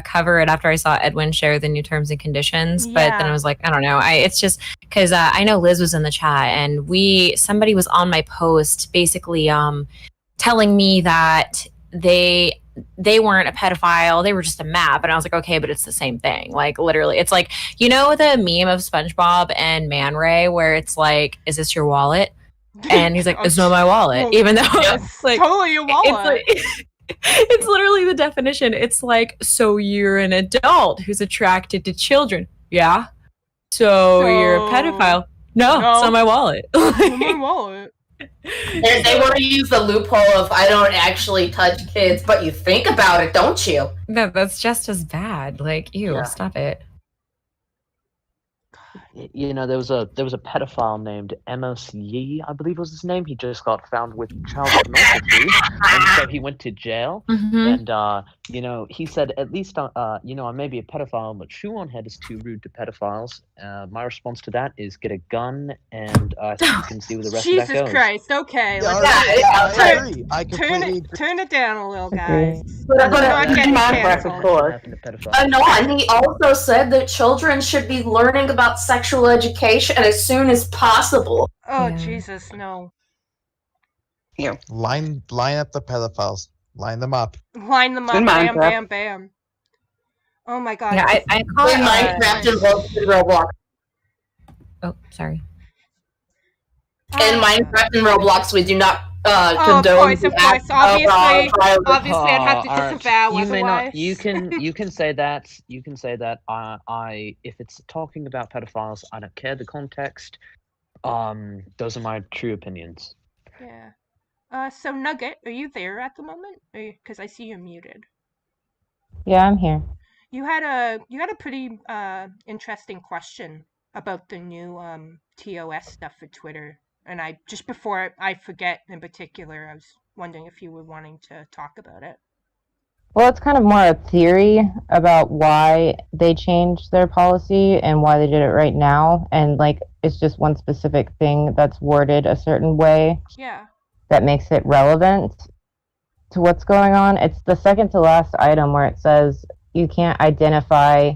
cover it after I saw Edwin share the new terms and conditions, but then I was like, I don't know. It's just because I know Liz was in the chat, and somebody was on my post basically telling me that they weren't a pedophile, they were just a map, and I was like, okay, but it's the same thing. Like literally, it's like, you know the meme of SpongeBob and Man Ray where it's like, is this your wallet? And he's like, it's not my wallet, even though it's like totally your wallet. It's literally the definition. It's like, so you're an adult who's attracted to children. Yeah. So you're a pedophile. No, it's not my wallet. It's my wallet. They want to use the loophole of I don't actually touch kids, but you think about it, don't you? That's just as bad. Like, ew, stop it. You know, there was a pedophile named Amos Yee, I believe was his name. He just got found with child pornography, and so he went to jail. Mm-hmm. And you know, he said, at least you know, I may be a pedophile, but shoe on head is too rude to pedophiles. My response to that is get a gun, and I think you can see where the rest of that goes. Jesus Christ! Okay, I completely agree. Turn it down a little, guys. But of course. No, and he also said that children should be learning about sexual education as soon as possible. Oh Jesus, no! Yeah. Line up the pedophiles. Line them up. Line them up. Bam, bam, bam. Oh my god. Yeah, I caught. In Minecraft and Roblox. Oh, sorry. In Minecraft and Roblox, we do not of condone course, the of act course. of child. Obviously, I'd have to Alright. disavow You may not. otherwise. You can say that. You can say that. I if it's talking about pedophiles, I don't care the context. Those are my true opinions. Yeah. So Nugget, are you there at the moment? Because I see you're muted. Yeah, I'm here. You had a pretty interesting question about the new TOS stuff for Twitter, and I just before I forget in particular, I was wondering if you were wanting to talk about it. Well, it's kind of more a theory about why they changed their policy and why they did it right now. And like, it's just one specific thing that's worded a certain way Yeah. that makes it relevant to what's going on. It's the second to last item where it says you can't identify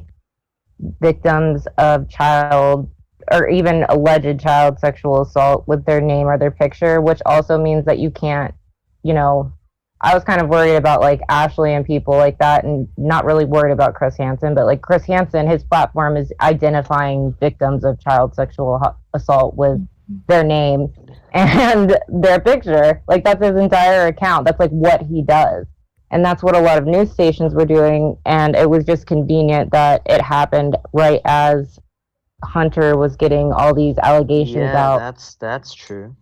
victims of child or even alleged child sexual assault with their name or their picture, which also means that you can't, you know, I was kind of worried about like Ashley and people like that, and not really worried about Chris Hansen, but like Chris Hansen, his platform is identifying victims of child sexual assault with their name and their picture. Like that's his entire account. That's like what he does. And that's what a lot of news stations were doing. And it was just convenient that it happened right as Hunter was getting all these allegations out. That's true.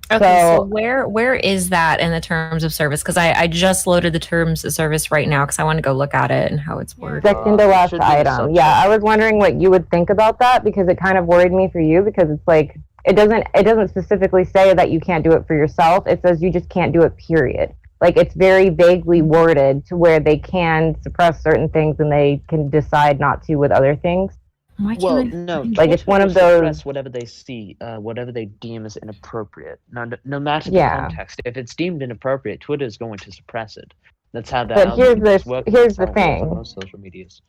Okay, so where is that in the terms of service? Because I just loaded the terms of service right now because I want to go look at it and how it's worded. Second to last item. Yeah, I was wondering what you would think about that because it kind of worried me for you because it's like it doesn't specifically say that you can't do it for yourself. It says you just can't do it, period. Like it's very vaguely worded to where they can suppress certain things and they can decide not to with other things. Well, no, like it's one of those whatever they see, whatever they deem as inappropriate. No matter the context, if it's deemed inappropriate, Twitter is going to suppress it. That's how that. But here's the thing. Most social medias.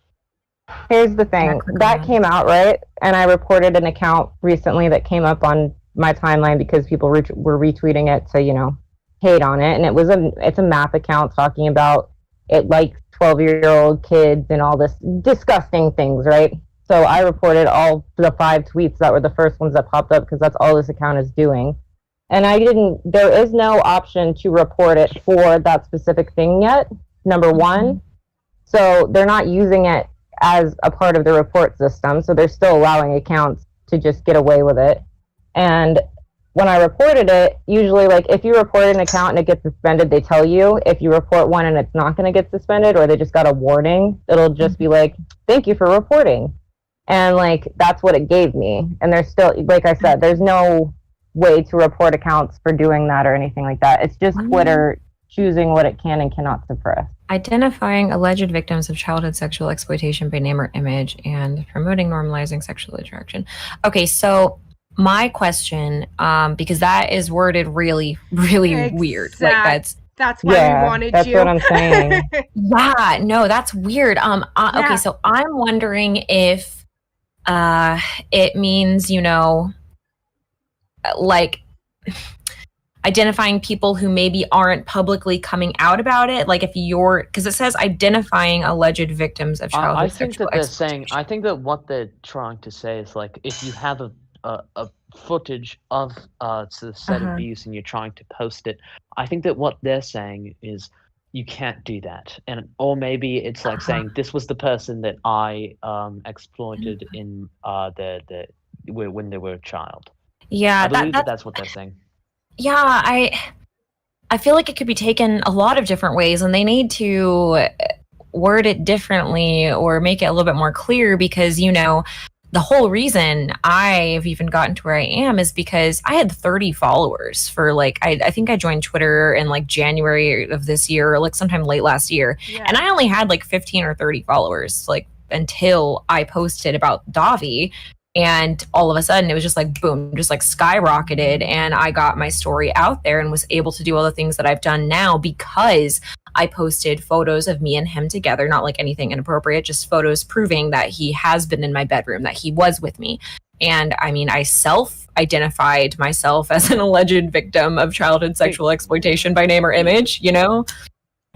Here's the thing. That came out right, and I reported an account recently that came up on my timeline because people were retweeting it to hate on it, and it's a map account talking about it like 12-year-old kids and all this disgusting things, right? So I reported all the 5 tweets that were the first ones that popped up because that's all this account is doing. And there is no option to report it for that specific thing yet, number one. So they're not using it as a part of the report system. So they're still allowing accounts to just get away with it. And when I reported it, usually like if you report an account and it gets suspended, they tell you. If you report one and it's not going to get suspended or they just got a warning, it'll just be like, thank you for reporting. And like that's what it gave me. And there's still, like I said, there's no way to report accounts for doing that or anything like that. It's just Twitter choosing what it can and cannot suppress. Identifying alleged victims of childhood sexual exploitation by name or image and promoting normalizing sexual attraction. Okay, so my question, because that is worded really, really weird. Like that's why we wanted that's you. What I'm saying. Yeah, no, that's weird. Okay, so I'm wondering if it means, like identifying people who maybe aren't publicly coming out about it. Like if because it says identifying alleged victims of childhood sexual exploitation. I think that what they're trying to say is like if you have a footage of said abuse and you're trying to post it, I think that what they're saying is you can't do that, or maybe it's like saying this was the person that I exploited in when they were a child. Yeah, I believe that's what they're saying. Yeah, I feel like it could be taken a lot of different ways, and they need to word it differently or make it a little bit more clear because the whole reason I've even gotten to where I am is because I had 30 followers for like, I think I joined Twitter in like January of this year, or like sometime late last year. Yeah. And I only had like 15 or 30 followers, like until I posted about Davi. And all of a sudden it was just like, boom, just like skyrocketed. And I got my story out there and was able to do all the things that I've done now because I posted photos of me and him together, not like anything inappropriate, just photos proving that he has been in my bedroom, that he was with me. And I mean, I self-identified myself as an alleged victim of childhood sexual exploitation by name or image,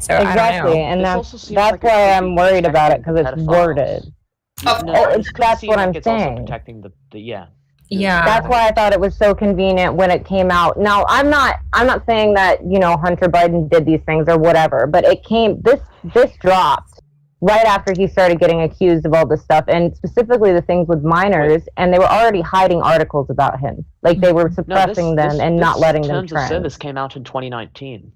So I Exactly, don't know. and This that's also seems like it why could I'm be worried about it because protecting it's pedophiles. worded. Oh, That's seem what like I'm it's also saying. protecting the yeah. Yeah. That's why I thought it was so convenient when it came out. Now, I'm not saying that, Hunter Biden did these things or whatever, but this dropped right after he started getting accused of all this stuff, and specifically the things with minors, and they were already hiding articles about him. Like, they were suppressing them and not letting them Terms of trend. Service came out in 2019.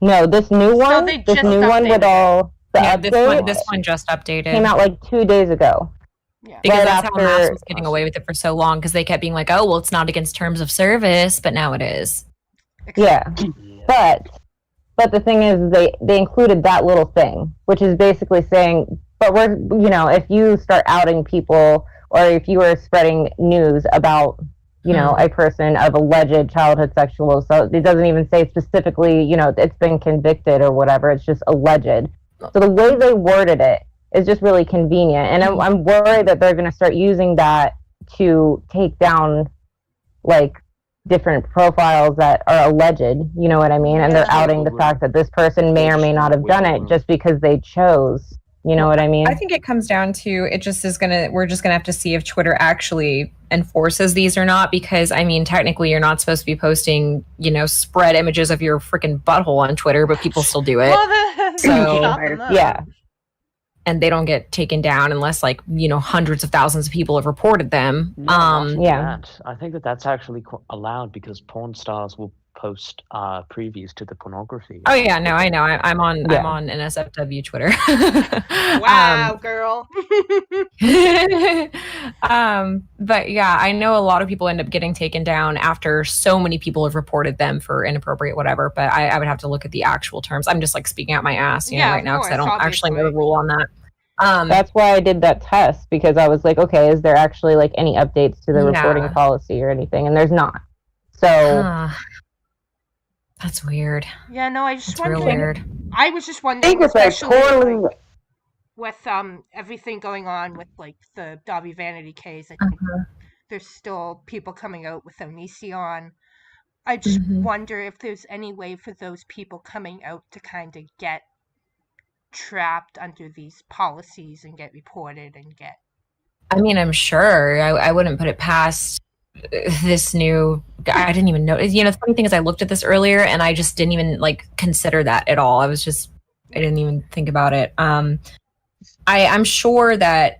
No, this new one, they this just new one with updated it. all the Yeah, updates this one just updated. came out like 2 days ago. Yeah. Because right that's how after- Maps was getting away with it for so long, because they kept being like, oh, well, it's not against terms of service, but now it is. Yeah, but the thing is, they included that little thing, which is basically saying, but we're, if you start outing people, or if you are spreading news about, a person of alleged childhood sexual assault, it doesn't even say specifically, it's been convicted or whatever, it's just alleged. So the way they worded it is just really convenient, and I'm worried that they're going to start using that to take down, like, different profiles that are alleged, you know what I mean? And they're outing the fact that this person may or may not have done it just because they chose, you know what I mean? I think it comes down to, we're just gonna have to see if Twitter actually enforces these or not, because I mean, technically you're not supposed to be posting, spread images of your freaking butthole on Twitter, but people still do it. Well, So, yeah. And they don't get taken down unless, hundreds of thousands of people have reported them. Yeah. I think that's actually allowed because porn stars will post previews to the pornography. Oh yeah, no, I know. I'm on NSFW Twitter. Wow, girl. But yeah, I know a lot of people end up getting taken down after so many people have reported them for inappropriate whatever. But I would have to look at the actual terms. I'm just speaking out my ass, right now, because I don't actually know the rule on that. That's why I did that test, because I was like, okay, is there actually any updates to the reporting policy or anything? And there's not. So that's weird. Yeah, no, I just real weird. I was just wondering, especially with everything going on with the Dobby Vanity case. I think there's still people coming out with Onision. I just wonder if there's any way for those people coming out to kind of get trapped under these policies and get reported and get. I mean, I'm sure. I wouldn't put it past this new. I didn't even know. The funny thing is, I looked at this earlier and I just didn't even consider that at all. I didn't even think about it. I'm sure that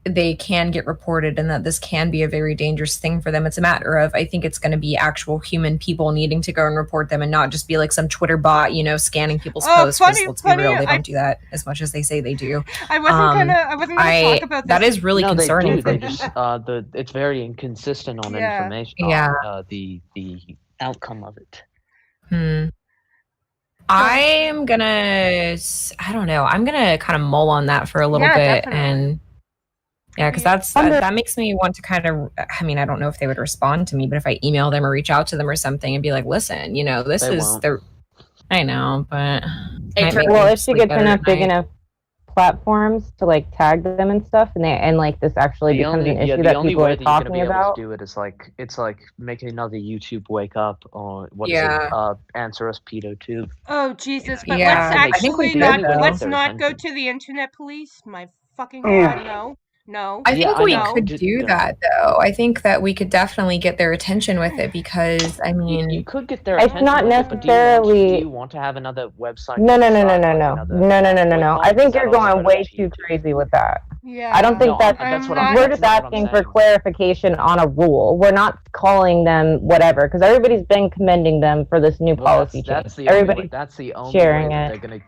they can get reported and that this can be a very dangerous thing for them. It's a matter of, I think it's going to be actual human people needing to go and report them and not just be some Twitter bot, scanning people's posts. Let's be real, they don't do that as much as they say they do. I wasn't gonna talk about this. That is really concerning. They just it's very inconsistent on information. The outcome of it. I'm gonna, I don't know. I'm gonna kind of mull on that for a little bit. Definitely. And yeah, because that makes me want to kind of, I mean, I don't know if they would respond to me, but if I email them or reach out to them or something and be like, listen, this is the, I know, but. Well, if she gets enough big enough platforms to tag them and stuff, and this actually becomes an issue that people are talking about. To do it is it's like making another YouTube wake up, or answer us pedo tube. Oh Jesus! But let's actually not go to the internet police. My fucking god, no. I think we could do that, though. I think that we could definitely get their attention with it, because I mean, you could get their attention. It's not necessarily. Do you want to have another website? No. I think you're going way too crazy with that. Yeah. I don't think that's what we're just asking for clarification on a rule. We're not calling them whatever, because everybody's been commending them for this new policy change. That's the only sharing way it. They're gonna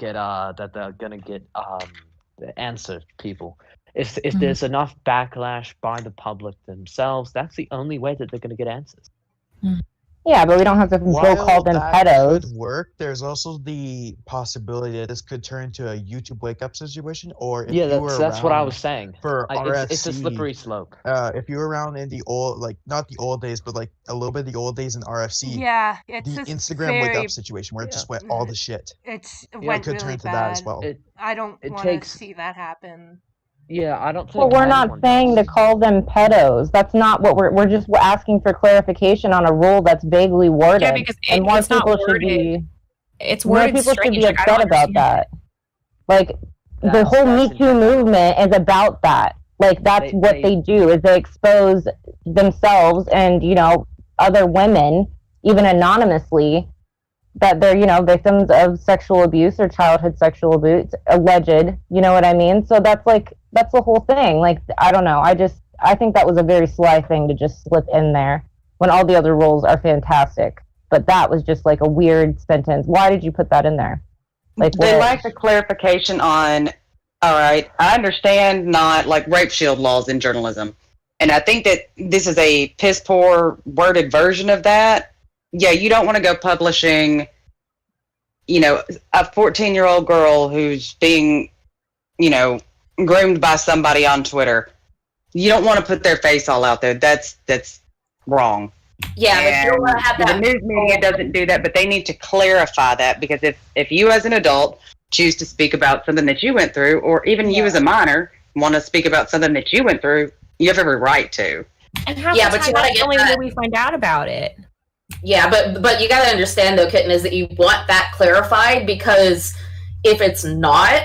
get the answer, people. If there's enough backlash by the public themselves, that's the only way that they're going to get answers. Yeah, but we don't have to go call them pedos. Could work. There's also the possibility that this could turn into a YouTube wake up situation, or if that's what I was saying. For RFC, it's a slippery slope. If you were around in the old, not the old days, but a little bit of the old days in RFC. Yeah, it's the Instagram wake up situation where it just went all the shit. It could really turn into bad. that as well. I don't want to see that happen. Yeah, I don't think. Well, we're not saying to call them pedos. That's not what we're just asking for clarification on a rule that's vaguely worded. Yeah, because and more people should be. it's More worded people should strange. be Like, I don't upset about understand. that. Like the whole Me Too movement is about that. Like that's what they do, is they expose themselves and, you know, other women, even anonymously, that they're, you know, victims of sexual abuse or childhood sexual abuse, alleged, you know what I mean? So that's the whole thing. Like, I don't know. I think that was a very sly thing to just slip in there when all the other roles are fantastic. But that was just like a weird sentence. Why did you put that in there? Like, They what? lack the clarification on, all right, I understand not like rape shield laws in journalism. And I think that this is a piss poor worded version of that. Yeah, you don't want to go publishing, you know, a 14-year-old girl who's being, you know, groomed by somebody on Twitter. You don't want to put their face all out there. That's wrong. Yeah, but you don't want to have The that. news media doesn't do that, but they need to clarify that, because if you as an adult choose to speak about something that you went through, or even you as a minor want to speak about something that you went through, you have every right to. And half Yeah, the but time you gotta that's the get only way that. we find out about it. Yeah, but you gotta understand though, Kitten, is that you want that clarified, because if it's not,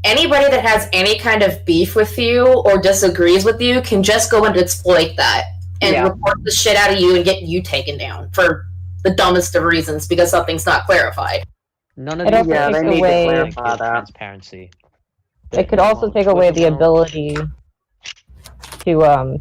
anybody that has any kind of beef with you or disagrees with you can just go and exploit that and report the shit out of you and get you taken down for the dumbest of reasons because something's not clarified. None of It these also guys takes need to away- clarify that. Transparency. It could also take away the ability to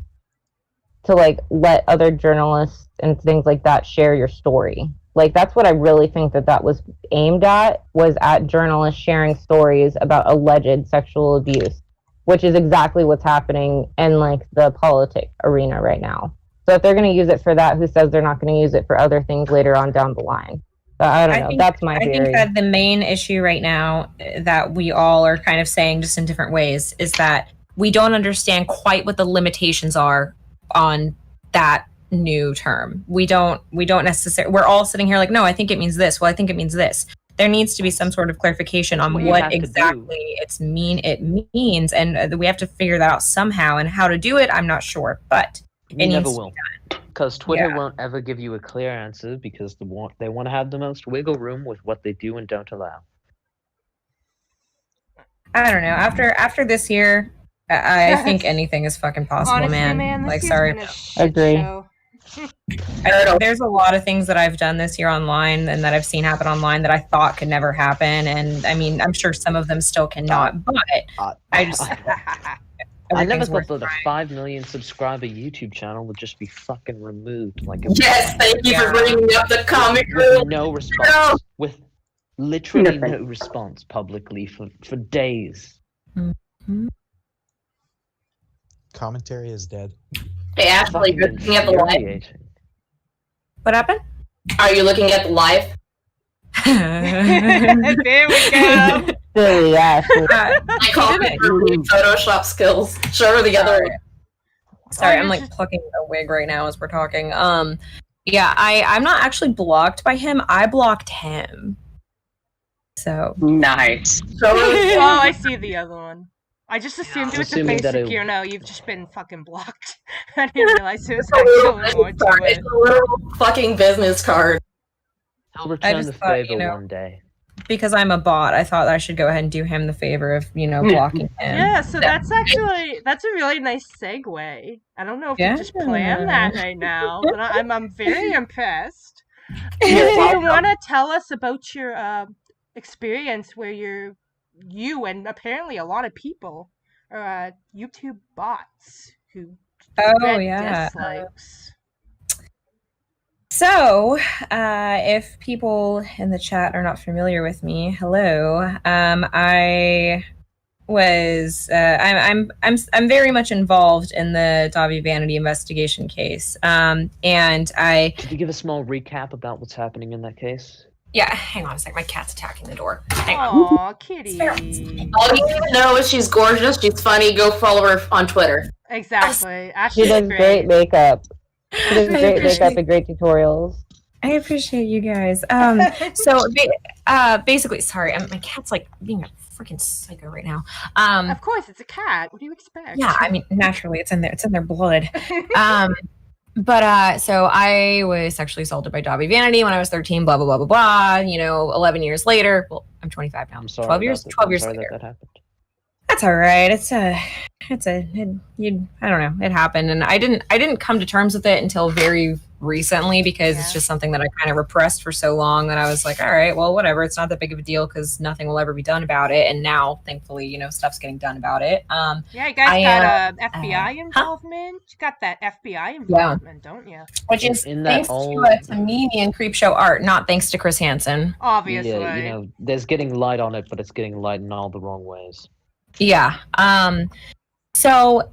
like let other journalists and things like that share your story. Like that's what I really think that was aimed at, was at journalists sharing stories about alleged sexual abuse, which is exactly what's happening in like the politic arena right now. So if they're going to use it for that, who says they're not going to use it for other things later on down the line? I don't know. That's my theory. I think that the main issue right now that we all are kind of saying just in different ways is that we don't understand quite what the limitations are on that new term. We don't necessarily, we're all sitting here like, no, I think it means this. Well, I think it means this. There needs to be some sort of clarification on what exactly it means, and we have to figure that out somehow. And how to do it, I'm not sure, but it never will. Because Twitter won't ever give you a clear answer, because they want to have the most wiggle room with what they do and don't allow. I don't know. After this year, I think anything is fucking possible, Honestly, man. this Like, year's sorry. been a shit Agree. show. There's a lot of things that I've done this year online and that I've seen happen online that I thought could never happen. And I mean, I'm sure some of them still cannot, but I just... I never thought that a 5 million subscriber YouTube channel would just be fucking removed. Like, yes, thank you for bringing up the comic with no response. With literally no response publicly for days. Mm-hmm. Commentary is dead. Hey, Ashley, you're looking at the live. What happened? Are you looking at the live? There we go. Silly ass. I call it Photoshop skills. Show her the other one. Sorry, I'm like plucking a wig right now as we're talking. Yeah, I'm not actually blocked by him. I blocked him. So nice. Oh, I see the other one. I just assumed it was the Assuming basic, that you know, you've just been fucking blocked. I didn't realize it was actually more to it. It's a little fucking business card. He'll return the thought, favor one day. Because I'm a bot, I thought that I should go ahead and do him the favor of, blocking him. Yeah, so that's a really nice segue. I don't know if you just planned that right now, but I'm very impressed. Do you want to tell us about your experience where you and apparently a lot of people are YouTube bots who read dislikes? So, if people in the chat are not familiar with me, hello. I was I'm very much involved in the Davi Vanity investigation case. And Could you give a small recap about what's happening in that case? Yeah, hang on a sec. My cat's attacking the door. Hang on. Aw, kitty. All you need to know is she's gorgeous, she's funny, go follow her on Twitter. Exactly. She does great makeup. She does great makeup and great tutorials. I appreciate you guys. So basically, sorry, my cat's like being a freaking psycho right now. Of course, it's a cat. What do you expect? Yeah, I mean, naturally, it's in their blood. But so I was sexually assaulted by Dobby Vanity when I was 13, blah, blah, blah, blah, blah. 11 years later. Well, I'm 25 now. I'm sorry 12 years? 12 years sorry later. that happened. That's all right. I don't know. It happened, and I didn't come to terms with it until very recently because it's just something that I kind of repressed for so long that I was like, all right, well, whatever. It's not that big of a deal because nothing will ever be done about it. And now, thankfully, stuff's getting done about it. Yeah, you guys got FBI involvement. You got that FBI involvement, don't you? Which is thanks to Mimi and Creepshow Art, not thanks to Chris Hansen. Obviously. Yeah, there's getting light on it, but it's getting light in all the wrong ways. Yeah. So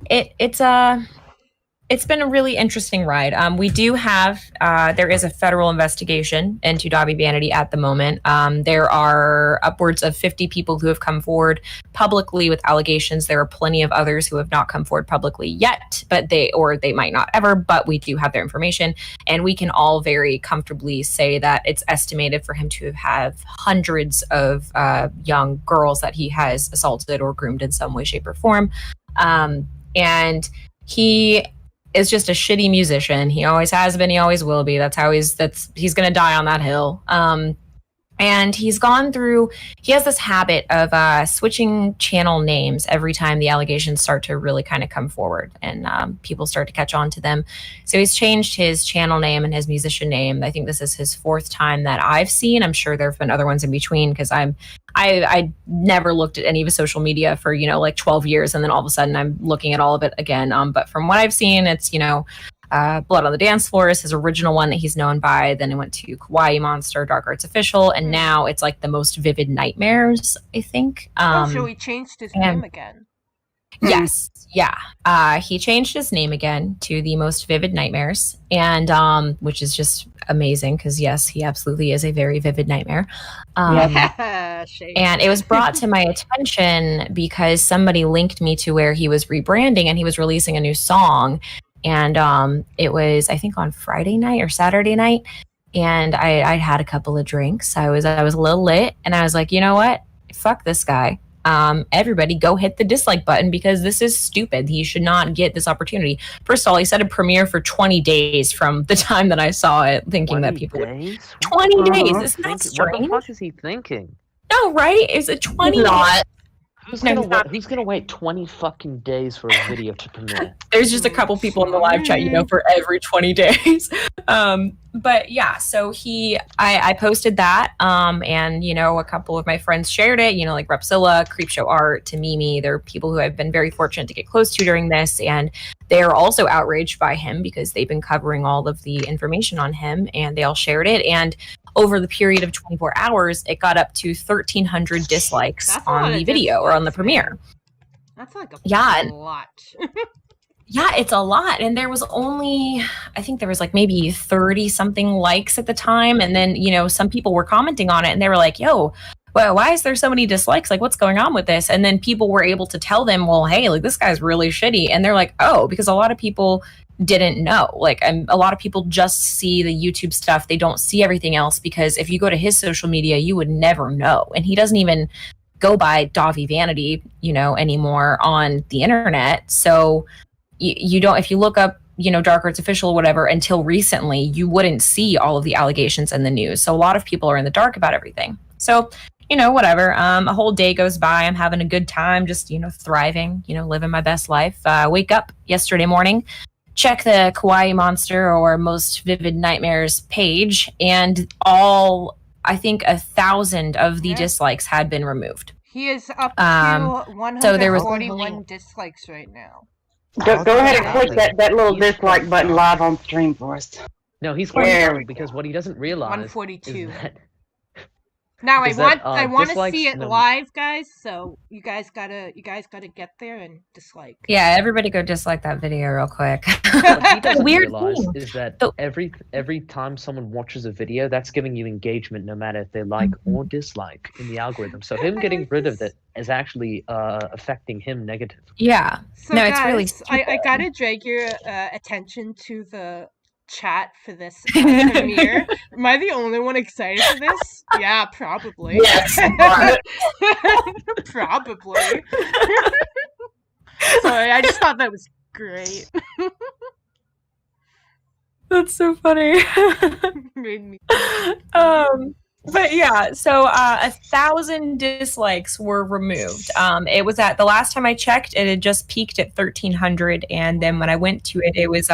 it's been a really interesting ride. We do have there is a federal investigation into Dobby Vanity at the moment. There are upwards of 50 people who have come forward publicly with allegations. There are plenty of others who have not come forward publicly yet, but they might not ever, but we do have their information, and we can all very comfortably say that it's estimated for him to have hundreds of young girls that he has assaulted or groomed in some way, shape, or form. And he is just a shitty musician. He always has been. He always will be. That's how he's going to die on that hill. And he's gone through, he has this habit of switching channel names every time the allegations start to really kind of come forward and people start to catch on to them. So he's changed his channel name and his musician name. I think this is his 4th time that I've seen. I'm sure there have been other ones in between because I never looked at any of his social media for, 12 years. And then all of a sudden I'm looking at all of it again. But from what I've seen, it's, Blood on the Dance Floor is his original one that he's known by. Then it went to Kawaii Monster, Dark Arts Official, and now it's like the Most Vivid Nightmares, I think. So he changed his name again. Yes, yeah. He changed his name again to the Most Vivid Nightmares, and which is just amazing because yes, he absolutely is a very vivid nightmare. And it was brought to my attention because somebody linked me to where he was rebranding and he was releasing a new song. And it was, I think, on Friday night or Saturday night. And I had a couple of drinks. I was a little lit. And I was like, you know what? Fuck this guy. Everybody go hit the dislike button because this is stupid. He should not get this opportunity. First of all, he said a premiere for 20 days from the time that I saw it, thinking that people would... 20 days? Isn't that strange? What the fuck is he thinking? No, right? Is it 20 days? Who's gonna wait 20 fucking days for a video to premiere? There's just a couple people in the live chat, for every 20 days. But yeah, so I posted that, and a couple of my friends shared it, like Repsilla, Creepshow Art, to Mimi. They're people who I've been very fortunate to get close to during this, and they're also outraged by him because they've been covering all of the information on him, and they all shared it. And over the period of 24 hours, it got up to 1,300 dislikes on the video or on the premiere. That's like a lot. Yeah, it's a lot. And there was only, I think there was like maybe 30 something likes at the time. And then, some people were commenting on it and they were like, yo, well, why is there so many dislikes? Like, what's going on with this? And then people were able to tell them, well, hey, like this guy's really shitty. And they're like, oh, because a lot of people didn't know. Like, a lot of people just see the YouTube stuff. They don't see everything else because if you go to his social media, you would never know. And he doesn't even go by Dobby Vanity, anymore on the internet. So you don't, if you look up, Dark Arts Official or whatever, until recently, you wouldn't see all of the allegations in the news. So a lot of people are in the dark about everything. So, whatever. A whole day goes by. I'm having a good time, just, thriving, living my best life. Wake up yesterday morning, check the Kawaii Monster or Most Vivid Nightmares page, and I think 1,000 of the dislikes had been removed. He is up to 141 dislikes right now. Go ahead and click that little dislike button live on stream for us. No, he's there because what he doesn't realize 142. is that... Now I want to see it live, guys. So you guys gotta get there and dislike. Yeah, everybody go dislike that video real quick. What he doesn't realize is that every time someone watches a video, that's giving you engagement, no matter if they like or dislike in the algorithm. So him getting rid of it is actually affecting him negatively. Yeah. So no, guys, it's really. I gotta drag your attention to the chat for this premiere. Am I the only one excited for this? Yeah, probably. Yes. Probably. Sorry, I just thought that was great. That's so funny. Made me. But yeah, so 1,000 dislikes were removed. It was at the last time I checked, it had just peaked at 1,300, and then when I went to it, it was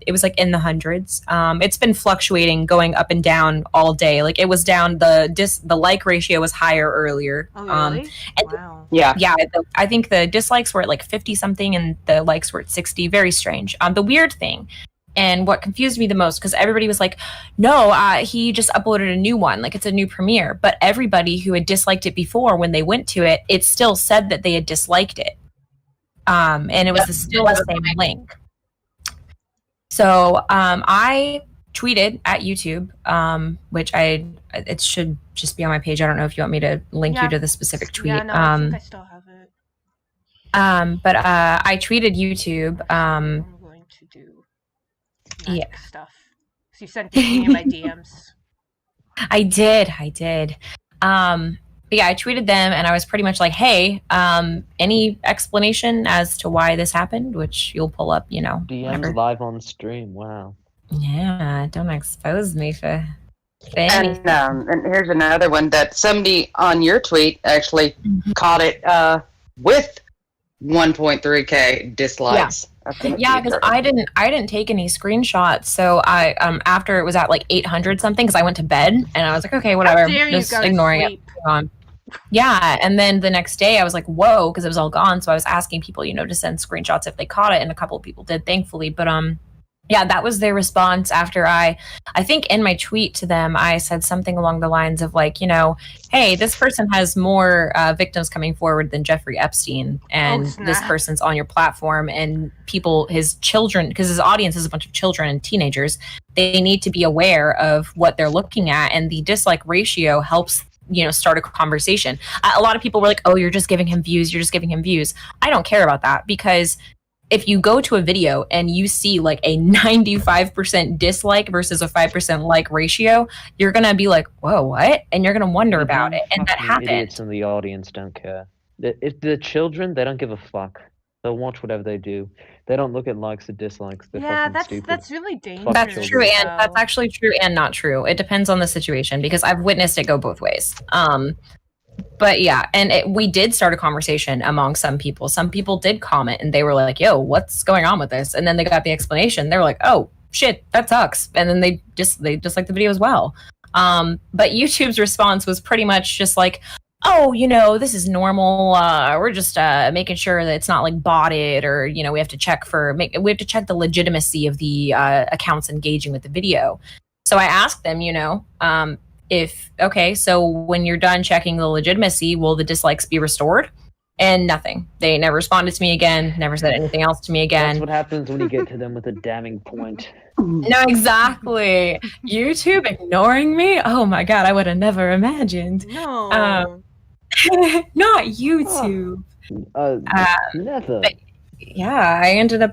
it was like in the hundreds. It's been fluctuating, going up and down all day. Like it was down. The like ratio was higher earlier. Oh really? Wow. Yeah. Yeah, I think the dislikes were at like 50 something, and the likes were at 60. Very strange. The weird thing. And what confused me the most, because everybody was like, no, he just uploaded a new one, like it's a new premiere. But everybody who had disliked it before, when they went to it, it still said that they had disliked it. And it was still the same link. So I tweeted at YouTube, which it should just be on my page. I don't know if you want me to link you to the specific tweet. Yeah, no, I think I still have it. But I tweeted YouTube. I'm going to do stuff. So you sent it to me in my DMs. I did. But yeah, I tweeted them, and I was pretty much like, hey, any explanation as to why this happened, which you'll pull up, DMs whatever. live on stream. Wow. Yeah, don't expose me for And here's another one that somebody on your tweet actually caught it with 1.3K dislikes. Yeah, because I didn't take any screenshots. So I after it was at like 800 something, because I went to bed and I was like, okay, whatever, just ignoring it. Yeah, and then the next day I was like, whoa, because it was all gone. So I was asking people, to send screenshots if they caught it, and a couple of people did, thankfully. But yeah, that was their response after I think in my tweet to them, I said something along the lines of like, hey, this person has more victims coming forward than Jeffrey Epstein, and this person's on your platform, and his children, because his audience is a bunch of children and teenagers, they need to be aware of what they're looking at, and the dislike ratio helps start a conversation. A lot of people were like, oh, you're just giving him views. I don't care about that, because if you go to a video and you see like a 95% dislike versus a 5% like ratio, you're going to be like, whoa, what? And you're going to wonder about it. And that happened. Idiots in the audience don't care. If the children, they don't give a fuck. They'll watch whatever they do. They don't look at likes or dislikes. They're fucking stupid. That's really dangerous. That's true, and that's actually true and not true. It depends on the situation, because I've witnessed it go both ways. But yeah, and we did start a conversation among some people. Some people did comment, and they were like, yo, what's going on with this? And then they got the explanation. They were like, oh, shit, that sucks. And then they just like the video as well. But YouTube's response was pretty much just like, oh, this is normal. We're just making sure that it's not like botted, or, we have to check the legitimacy of the accounts engaging with the video. So I asked them, so when you're done checking the legitimacy, will the dislikes be restored? And nothing. They never responded to me again, never said anything else to me again. That's what happens when you get to them with a damning point. No, exactly. YouTube ignoring me? Oh my god, I would have never imagined. No. Not YouTube. Never. But, yeah, I ended up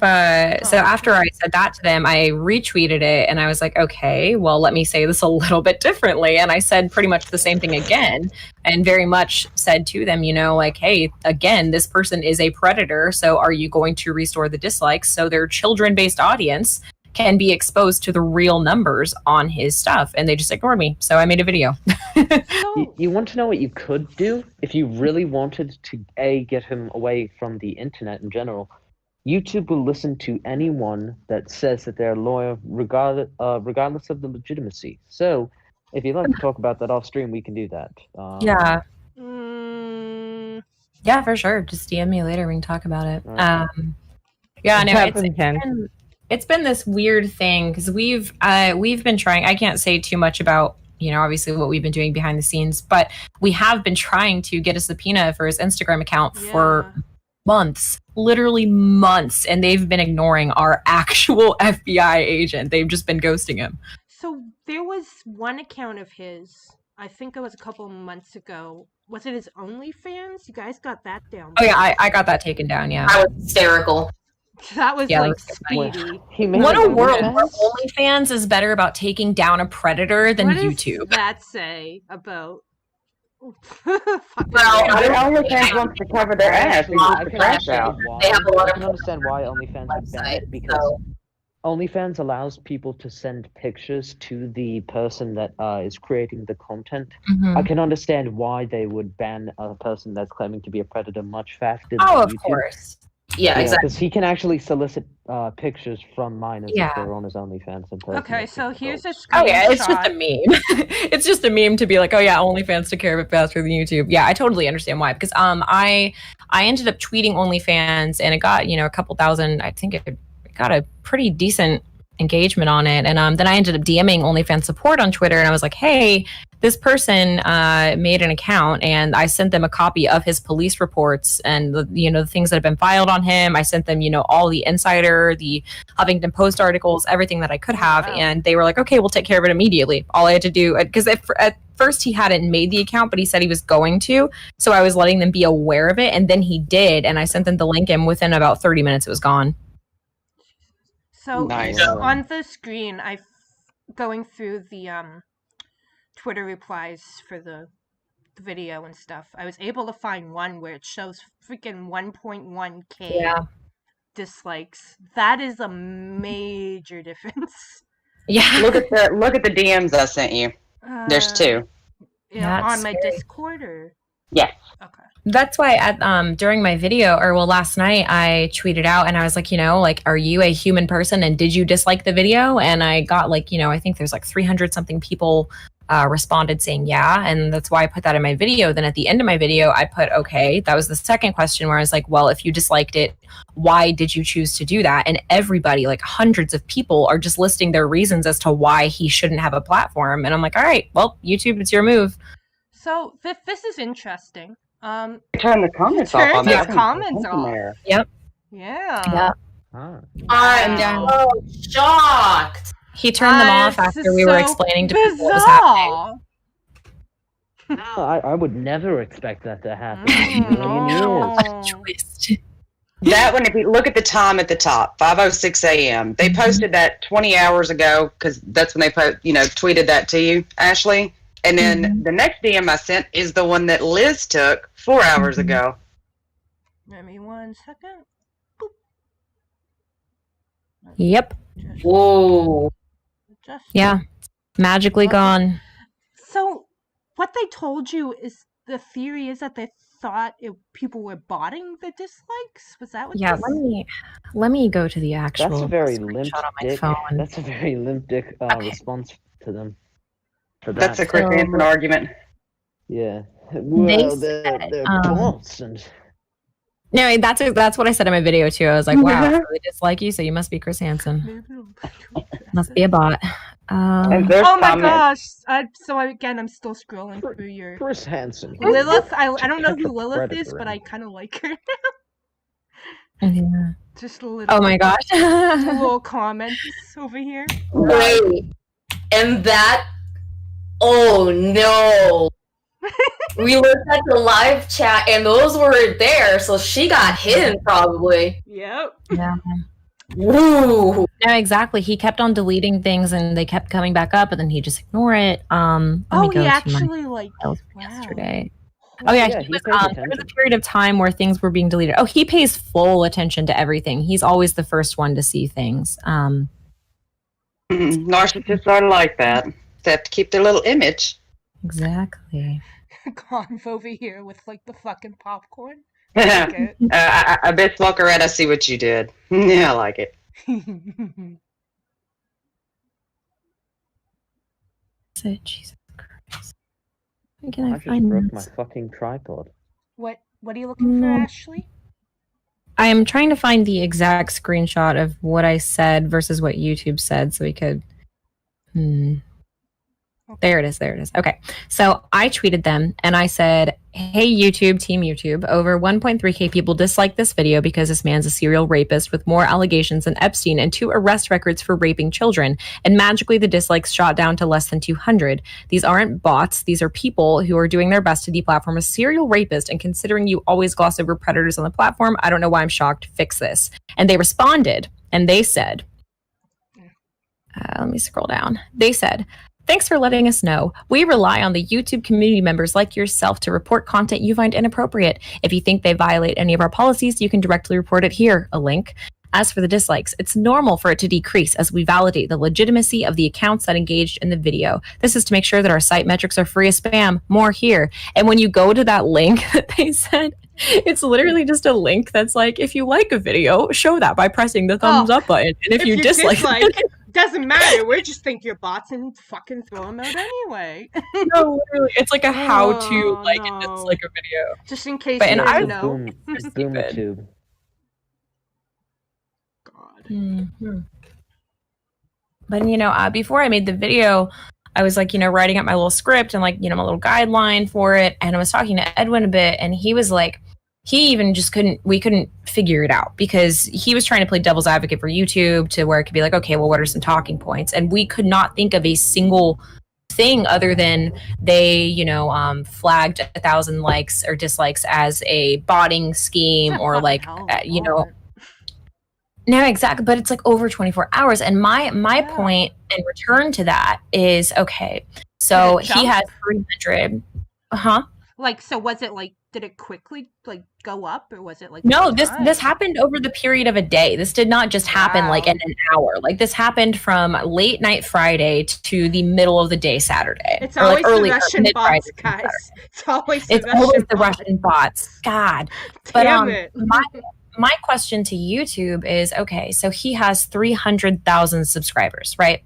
so after I said that to them, I retweeted it, and I was like, okay, well, let me say this a little bit differently. And I said pretty much the same thing again, and very much said to them, like, hey, again, this person is a predator, so are you going to restore the dislikes so their children-based audience can be exposed to the real numbers on his stuff? And they just ignored me, so I made a video. You want to know what you could do if you really wanted to get him away from the internet in general? YouTube will listen to anyone that says that they're a lawyer, regardless of the legitimacy. So, if you'd like to talk about that off stream, we can do that. Yeah. Yeah, for sure. Just DM me later. We can talk about it. Yeah, no, it's been this weird thing, because we've been trying. I can't say too much about obviously what we've been doing behind the scenes, but we have been trying to get a subpoena for his Instagram account for months, literally months, and they've been ignoring our actual FBI agent. They've just been ghosting him. So there was one account of his, I think it was a couple months ago. Was it his OnlyFans? You guys got that down? Oh yeah, I got that taken down. Yeah, I was hysterical. That was speedy. What a world where OnlyFans is better about taking down a predator than YouTube. What does that say about? Well, OnlyFans wants to cover their ass and keep the trash out. I can understand why OnlyFans would ban it, because OnlyFans allows people to send pictures to the person that is creating the content. Mhm. I can understand why they would ban a person that's claiming to be a predator much faster Oh, than of YouTube. course. Yeah, exactly. Because he can actually solicit pictures from minors Yeah. if they're on his OnlyFans and Okay, impersonate so them here's a adults. Oh yeah, it's just a screenshot. meme. It's just a meme to be like, oh yeah, OnlyFans took care of it faster than YouTube. Yeah, I totally understand why. Because I ended up tweeting OnlyFans and it got, a couple thousand. I think it got a pretty decent engagement on it. And then I ended up DMing OnlyFans support on Twitter, and I was like, hey, this person made an account, and I sent them a copy of his police reports and the things that have been filed on him. I sent them all the Insider, the Huffington Post articles, everything that I could have, and they were like, okay, we'll take care of it immediately. All I had to do, because at first he hadn't made the account, but he said he was going to, so I was letting them be aware of it, and then he did, and I sent them the link, and within about 30 minutes it was gone. So Nice. on the screen, going through the Twitter replies for the video and stuff. I was able to find one where it shows freaking 1.1k dislikes. That is a major difference. Yeah. Look at the DMs I sent you. There's two. Yeah, That's on my scary. Discord or Yes. okay. That's why at during my video, last night, I tweeted out and I was like, are you a human person and did you dislike the video? And I got I think there's 300 something people responded saying yeah, and that's why I put that in my video. Then at the end of my video, I put okay. That was the second question where I was like, well, if you disliked it, why did you choose to do that? And everybody, hundreds of people, are just listing their reasons as to why he shouldn't have a platform. And I'm like, all right, well, YouTube, it's your move. So this is interesting. Turn the comments off on the that. comments off. Yep. Yeah. I'm so shocked. He turned them off after we were explaining to people what was happening. No, I would never expect that to happen. Twist. That one, if you look at the time at the top, 5:06 a.m. They posted that 20 hours ago because that's when they tweeted that to you, Ashley. And then the next DM I sent is the one that Liz took 4 hours ago. Let me 1 second. Boop. Yep. Whoa. Yeah. Magically gone. So, what they told you is the theory is that they thought people were botting the dislikes. Was that what? Yeah. Let me go to the actual. That's a very limp screenshot on my dick. phone. That's a very limp dick response to them. That's a Chris Hansen argument. Yeah. Well, they're bots and. No, that's what I said in my video too. I was like, wow, I really dislike you, so you must be Chris Hansen. Must be a bot. Oh my gosh! I'm still scrolling through your Chris Hansen. Lilith. I don't know who Lilith is, but I kind of like her now. Yeah. Just a little. Oh my gosh! Just a little comments over here. Wait, and that. Oh no. We looked at the live chat and those were there, so she got hidden probably. Yep. Yeah. Woo. No, exactly. He kept on deleting things and they kept coming back up, and then he just ignore it. He actually yesterday. Oh yeah, he was, there was a period of time where things were being deleted. Oh, he pays full attention to everything. He's always the first one to see things. Narcissists are like that. They have to keep their little image. Exactly. Conv over here with the fucking popcorn. I bet Smokerette, I see what you did. Yeah, I like it. Jesus Christ. Where can I I just find broke this? my fucking tripod. What are you looking for, Ashley? I am trying to find the exact screenshot of what I said versus what YouTube said so we could. There it is. Okay. So I tweeted them and I said, hey, YouTube, Team YouTube, over 1.3K people dislike this video because this man's a serial rapist with more allegations than Epstein and 2 arrest records for raping children. And magically, the dislikes shot down to less than 200. These aren't bots. These are people who are doing their best to deplatform a serial rapist. And considering you always gloss over predators on the platform, I don't know why I'm shocked. Fix this. And they responded and they said, let me scroll down. They said, thanks for letting us know. We rely on the YouTube community members like yourself to report content you find inappropriate. If you think they violate any of our policies, you can directly report it here, a link. As for the dislikes, it's normal for it to decrease as we validate the legitimacy of the accounts that engaged in the video. This is to make sure that our site metrics are free of spam. More here. And when you go to that link that they said, it's literally just a link that's like, if you like a video, show that by pressing the thumbs up button. And if you dislike it, doesn't matter. We just think you're bots and fucking throw them out anyway. No, literally, it's like a how-to like and dislike a video. Just in case But, you and I didn't know. Boomer-tube. God. Mm-hmm. But, you know, before I made the video, I was like, you know, writing up my little script and like, you know, my little guideline for it. And I was talking to Edwin a bit, and he was like, he even just we couldn't figure it out because he was trying to play devil's advocate for YouTube to where it could be like, okay, well, what are some talking points? And we could not think of a single thing other than they, you know, flagged 1,000 likes or dislikes as a botting scheme or like, you know. No, exactly. But it's like over 24 hours. And my point in return to that is, okay, so he had 300. Like, so was it like, did it quickly like go up, or was it like? No, this happened over the period of a day. This did not just happen like in an hour. Like this happened from late night Friday to the middle of the day Saturday. It's always like early, the Russian bots, guys. It's always the Russian bots. God, damn it. My question to YouTube is, okay, so he has 300,000 subscribers, right?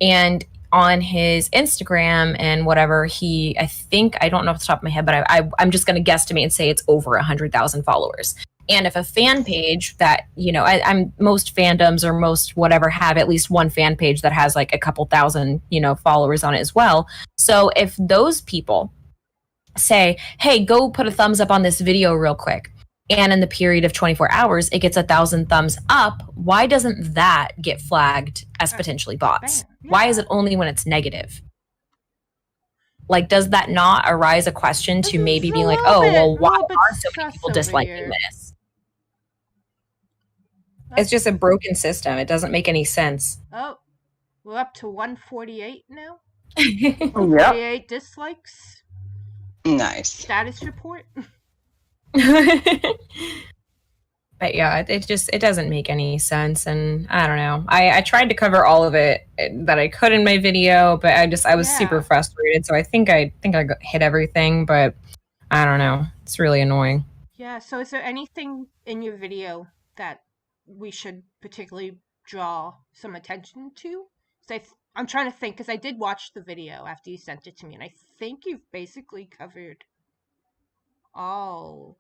And on his Instagram and whatever, I think, I don't know off the top of my head, but I'm just going to guesstimate and say it's over 100,000 followers. And if a fan page that, you know, I'm most fandoms or most whatever have at least one fan page that has like a couple thousand, you know, followers on it as well. So if those people say, hey, go put a thumbs up on this video real quick, and in the period of 24 hours, it gets 1,000 thumbs up, why doesn't that get flagged as potentially bots? Yeah. Why is it only when it's negative? Like, does that not arise a question to maybe being like, oh, well, why are so many people disliking this? It's just a broken system. It doesn't make any sense. Oh, we're up to 148 now? 148 dislikes? Nice. Status report? But yeah, it doesn't make any sense, and I don't know. I tried to cover all of it that I could in my video, but I was super frustrated. So I think I hit everything, but I don't know. It's really annoying. Yeah. So is there anything in your video that we should particularly draw some attention to? So I'm trying to think, because I did watch the video after you sent it to me, and I think you've basically covered all.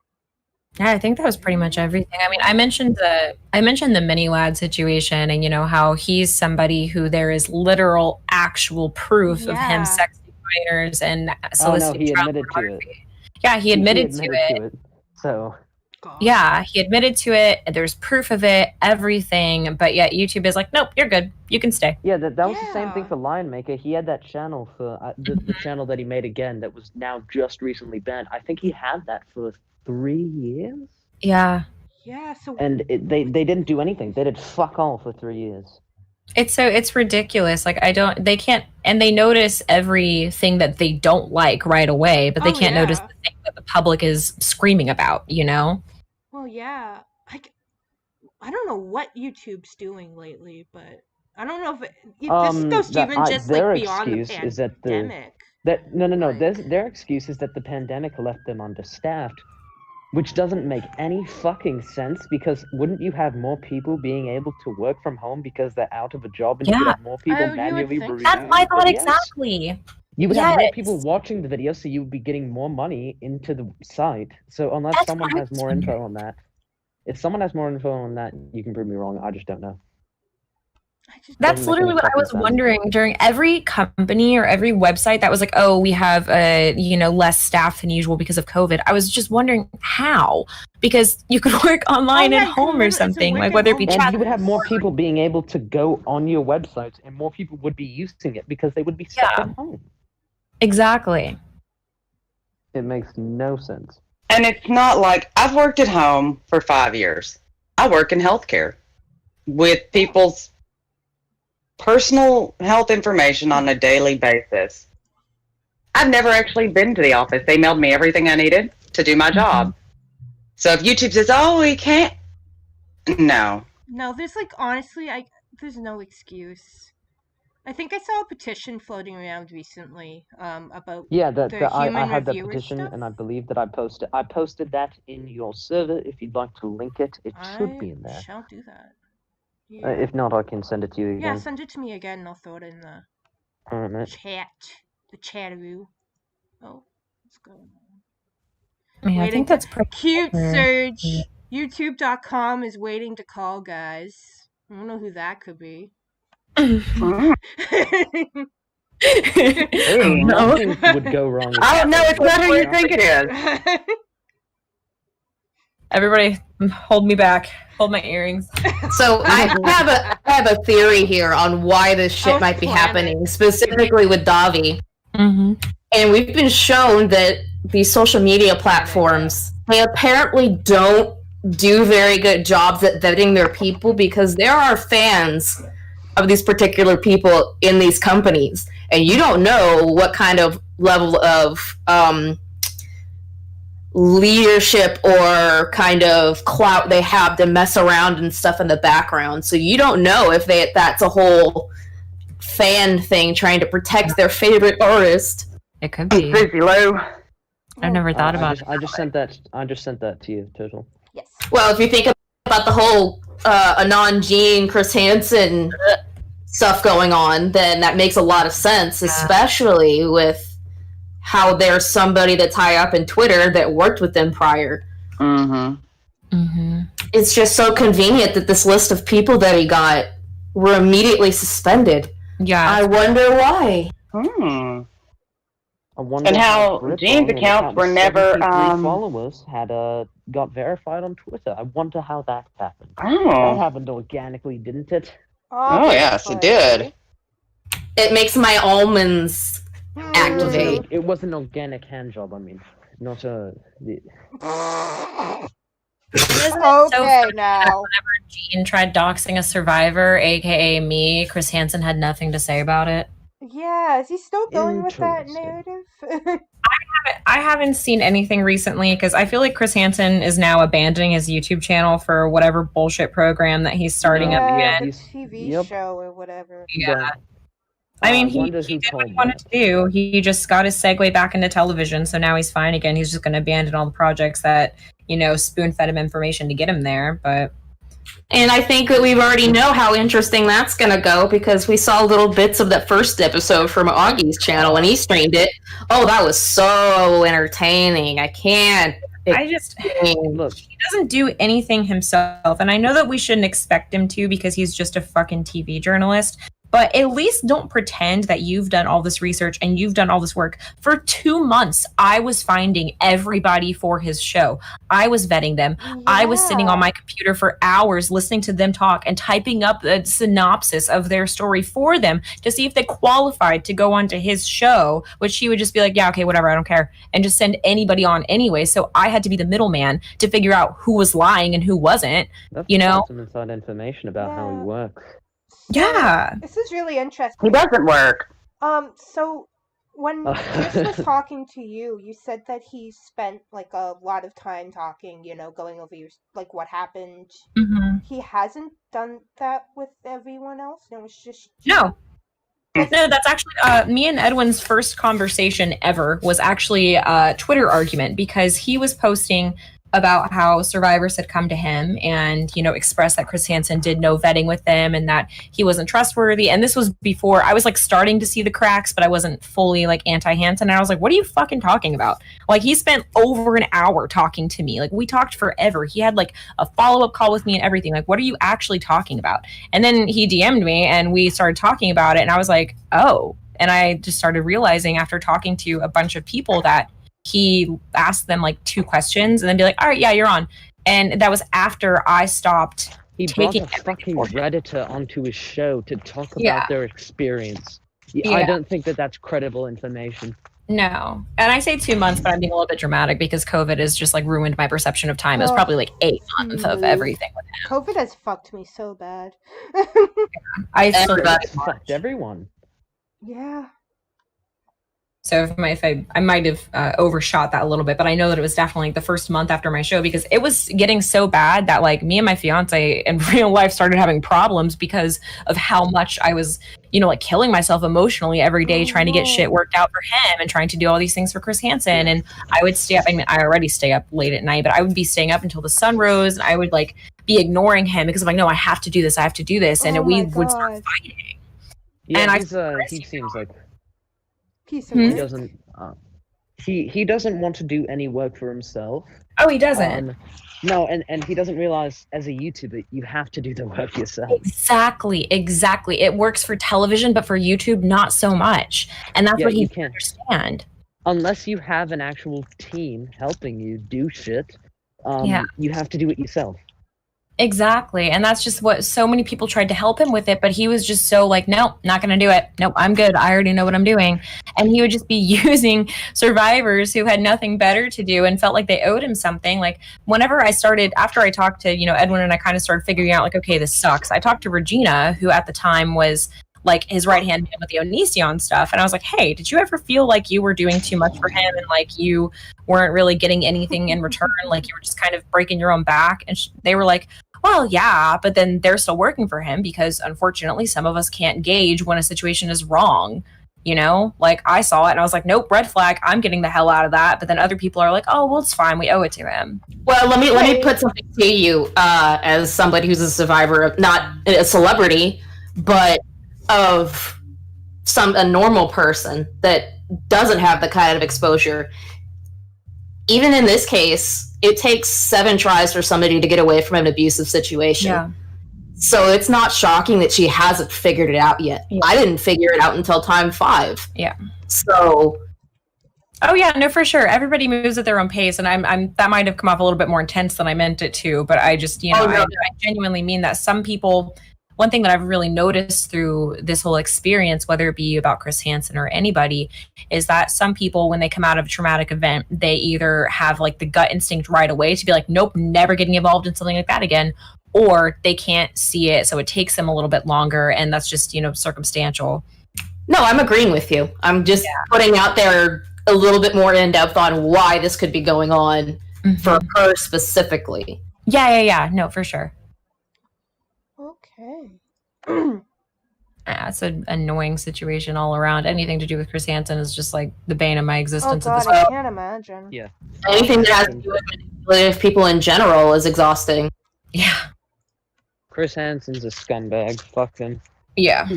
Yeah, I think that was pretty much everything. I mean, I mentioned the mini lad situation, and you know how he's somebody who there is literal, actual proof of him sexting minors and soliciting child pornography. Yeah, he admitted to it. So. Yeah, he admitted to it. There's proof of it, everything. But yet YouTube is like, nope, you're good. You can stay. Yeah, that was the same thing for Lion Maker. He had that channel for the channel that he made again that was now just recently banned. I think he had that for 3 years. Yeah. Yeah. So. And they didn't do anything. They did fuck all for 3 years. It's ridiculous. Like they can't, and they notice everything that they don't like right away, but they can't notice the thing that the public is screaming about, you know? Well, yeah. I don't know what YouTube's doing lately, but I don't know if this goes even just like beyond the pandemic. Their excuse is that the pandemic left them understaffed, which doesn't make any fucking sense, because wouldn't you have more people being able to work from home because they're out of a job, and you would have more people manually reviewing? That's my thought exactly. You would have more people watching the video, so you would be getting more money into the site. So unless someone has more info on that, if someone has more info on that, you can prove me wrong. I just don't know. That's literally what I was wondering during every company or every website that was like, oh, we have less staff than usual because of COVID. I was just wondering how, because you could work online at home or something, like whether it be chat. And you would have more people being able to go on your website, and more people would be using it because they would be stuck at home. Exactly. It makes no sense. And it's not like I've worked at home for 5 years. I work in healthcare with people's personal health information on a daily basis. I've never actually been to the office. They mailed me everything I needed to do my job. So if YouTube says, oh, we can't. No. No, there's like honestly, there's no excuse. I think I saw a petition floating around recently about Yeah, the I human had that reviewer petition, stuff. and I believe that I posted that in your server. If you'd like to link it, it should be in there. Shall do that. Yeah. If not, I can send it to you again. Yeah, send it to me again and I'll throw it in the chat. The chatteroo. Oh, what's going on? Yeah, I think that's pretty cute. Surge. YouTube.com is waiting to call, guys. I don't know who that could be. Nothing would go wrong. Oh no, it's not who you think it is. Everybody, hold me back. Hold my earrings. So I have a theory here on why this shit might be happening, specifically with Davi. Mm-hmm. And we've been shown that these social media platforms, they apparently don't do very good jobs at vetting their people, because there are fans of these particular people in these companies, and you don't know what kind of level of leadership or kind of clout they have to mess around and stuff in the background. So you don't know if that's a whole fan thing trying to protect their favorite artist. It could be. Busy Lou. I've never thought about it. I just sent that to you, Total. Yes. Well, if you think about the whole Anon Jean, Chris Hansen stuff going on, then that makes a lot of sense, especially with how there's somebody that's high up in Twitter that worked with them prior. It's just so convenient that this list of people that he got were immediately suspended. Yeah. I wonder why. I wonder And how Jean's accounts were never followers had got verified on Twitter. I wonder how that happened. That happened organically, didn't it? Oh yes, it did. It makes my almonds activate. It was an organic hand job. I mean, not a. Okay, now. Whenever Jean tried doxing a survivor, aka me, Chris Hansen had nothing to say about it. Yeah, is he still going with that narrative? I haven't seen anything recently, because I feel like Chris Hansen is now abandoning his YouTube channel for whatever bullshit program that he's starting up again. The TV show or whatever. Yeah. I mean, he did what he wanted to do. He just got his segue back into television, so now he's fine again. He's just going to abandon all the projects that, spoon-fed him information to get him there, but... And I think that we already know how interesting that's going to go, because we saw little bits of that first episode from Augie's channel when he streamed it. Oh, that was so entertaining. I can't. Look, he doesn't do anything himself, and I know that we shouldn't expect him to, because he's just a fucking TV journalist. But at least don't pretend that you've done all this research and you've done all this work. For 2 months, I was finding everybody for his show. I was vetting them. Yeah. I was sitting on my computer for hours listening to them talk and typing up a synopsis of their story for them to see if they qualified to go onto his show, which he would just be like, yeah, okay, whatever, I don't care, and just send anybody on anyway. So I had to be the middleman to figure out who was lying and who wasn't. That's some inside information about how he works. Yeah. This is really interesting. He doesn't work. So when Chris was talking to you, you said that he spent like a lot of time talking, going over what happened. Mm-hmm. He hasn't done that with everyone else? No, it's just... No, that's actually me and Edwin's first conversation ever was actually a Twitter argument, because he was posting about how survivors had come to him and, expressed that Chris Hansen did no vetting with them and that he wasn't trustworthy. And this was before I was starting to see the cracks, but I wasn't fully anti-Hansen. And I was like, what are you fucking talking about? He spent over an hour talking to me. We talked forever. He had a follow-up call with me and everything. What are you actually talking about? And then he DM'd me and we started talking about it. And I was like, oh. And I just started realizing after talking to a bunch of people that he asked them 2 questions and then be like, all right, yeah, you're on. And that was after I stopped taking a fucking Redditor onto his show to talk about their experience. I don't think that that's credible information. No. And I say 2 months, but I'm being a little bit dramatic because COVID has just ruined my perception of time. It was probably 8 months of everything with him. COVID has fucked me so bad. I fucked everyone. Yeah. So if I might have overshot that a little bit, but I know that it was definitely the first month after my show, because it was getting so bad that like me and my fiance in real life started having problems because of how much I was, like killing myself emotionally every day trying to get shit worked out for him and trying to do all these things for Chris Hansen. And I would stay up. I mean, I already stay up late at night, but I would be staying up until the sun rose, and I would like be ignoring him because I'm like, no, I have to do this. I have to do this. And we would start fighting. Yeah, and he seems like Piece of he work. doesn't. He doesn't want to do any work for himself. Oh, he doesn't. No, and he doesn't realize as a YouTuber you have to do the work yourself. Exactly. It works for television, but for YouTube, not so much. And that's what he can't understand. Unless you have an actual team helping you do shit, you have to do it yourself. Exactly. And that's just what so many people tried to help him with it, but he was just so like, nope, not going to do it. Nope, I'm good. I already know what I'm doing. And he would just be using survivors who had nothing better to do and felt like they owed him something. Like whenever after I talked to, Edwin, and I kind of started figuring out like, okay, this sucks. I talked to Regina, who at the time was like his right-hand man with the Onision stuff. And I was like, hey, did you ever feel like you were doing too much for him and like you weren't really getting anything in return? Like you were just kind of breaking your own back? And they were like, well, yeah, but then they're still working for him because unfortunately some of us can't gauge when a situation is wrong. Like I saw it and I was like, nope, red flag. I'm getting the hell out of that. But then other people are like, oh, well, it's fine. We owe it to him. Well, let me put something to you as somebody who's a survivor of not a celebrity, but of a normal person that doesn't have the kind of exposure. Even in this case, it takes 7 tries for somebody to get away from an abusive situation. Yeah. So it's not shocking that she hasn't figured it out yet. Yeah. I didn't figure it out until time 5. Yeah. So. Oh yeah, no, for sure. Everybody moves at their own pace, and I'm that might have come off a little bit more intense than I meant it to, but I just, I genuinely mean that some people. One thing that I've really noticed through this whole experience, whether it be about Chris Hansen or anybody, is that some people, when they come out of a traumatic event, they either have like the gut instinct right away to be like, nope, never getting involved in something like that again, or they can't see it, so it takes them a little bit longer, and that's just, circumstantial. No, I'm agreeing with you. I'm just putting out there a little bit more in depth on why this could be going on for her specifically. Yeah. No, for sure. Okay. It's an annoying situation all around. Anything to do with Chris Hansen is just like the bane of my existence. Oh God, I can't imagine. Yeah. Anything that has to do with manipulative people in general is exhausting. Yeah. Chris Hansen's a scumbag. Fuck him. Yeah.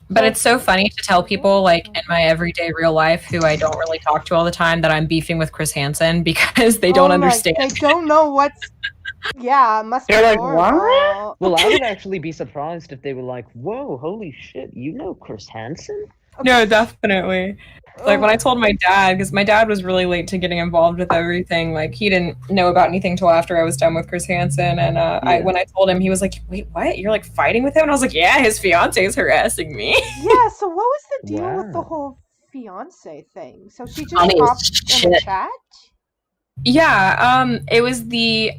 But it's so funny to tell people, like, in my everyday real life who I don't really talk to all the time that I'm beefing with Chris Hansen because they don't understand. They don't know what's... Yeah, it must be like, what? Well, I would actually be surprised if they were like, whoa, holy shit, you know Chris Hansen? No, definitely. Like, when I told my dad, because my dad was really late to getting involved with everything, like, he didn't know about anything till after I was done with Chris Hansen, and when I told him, he was like, wait, what? You're, like, fighting with him? And I was like, yeah, his fiance is harassing me. Yeah, so what was the deal with the whole fiance thing? So she just popped in the chat? Yeah, it was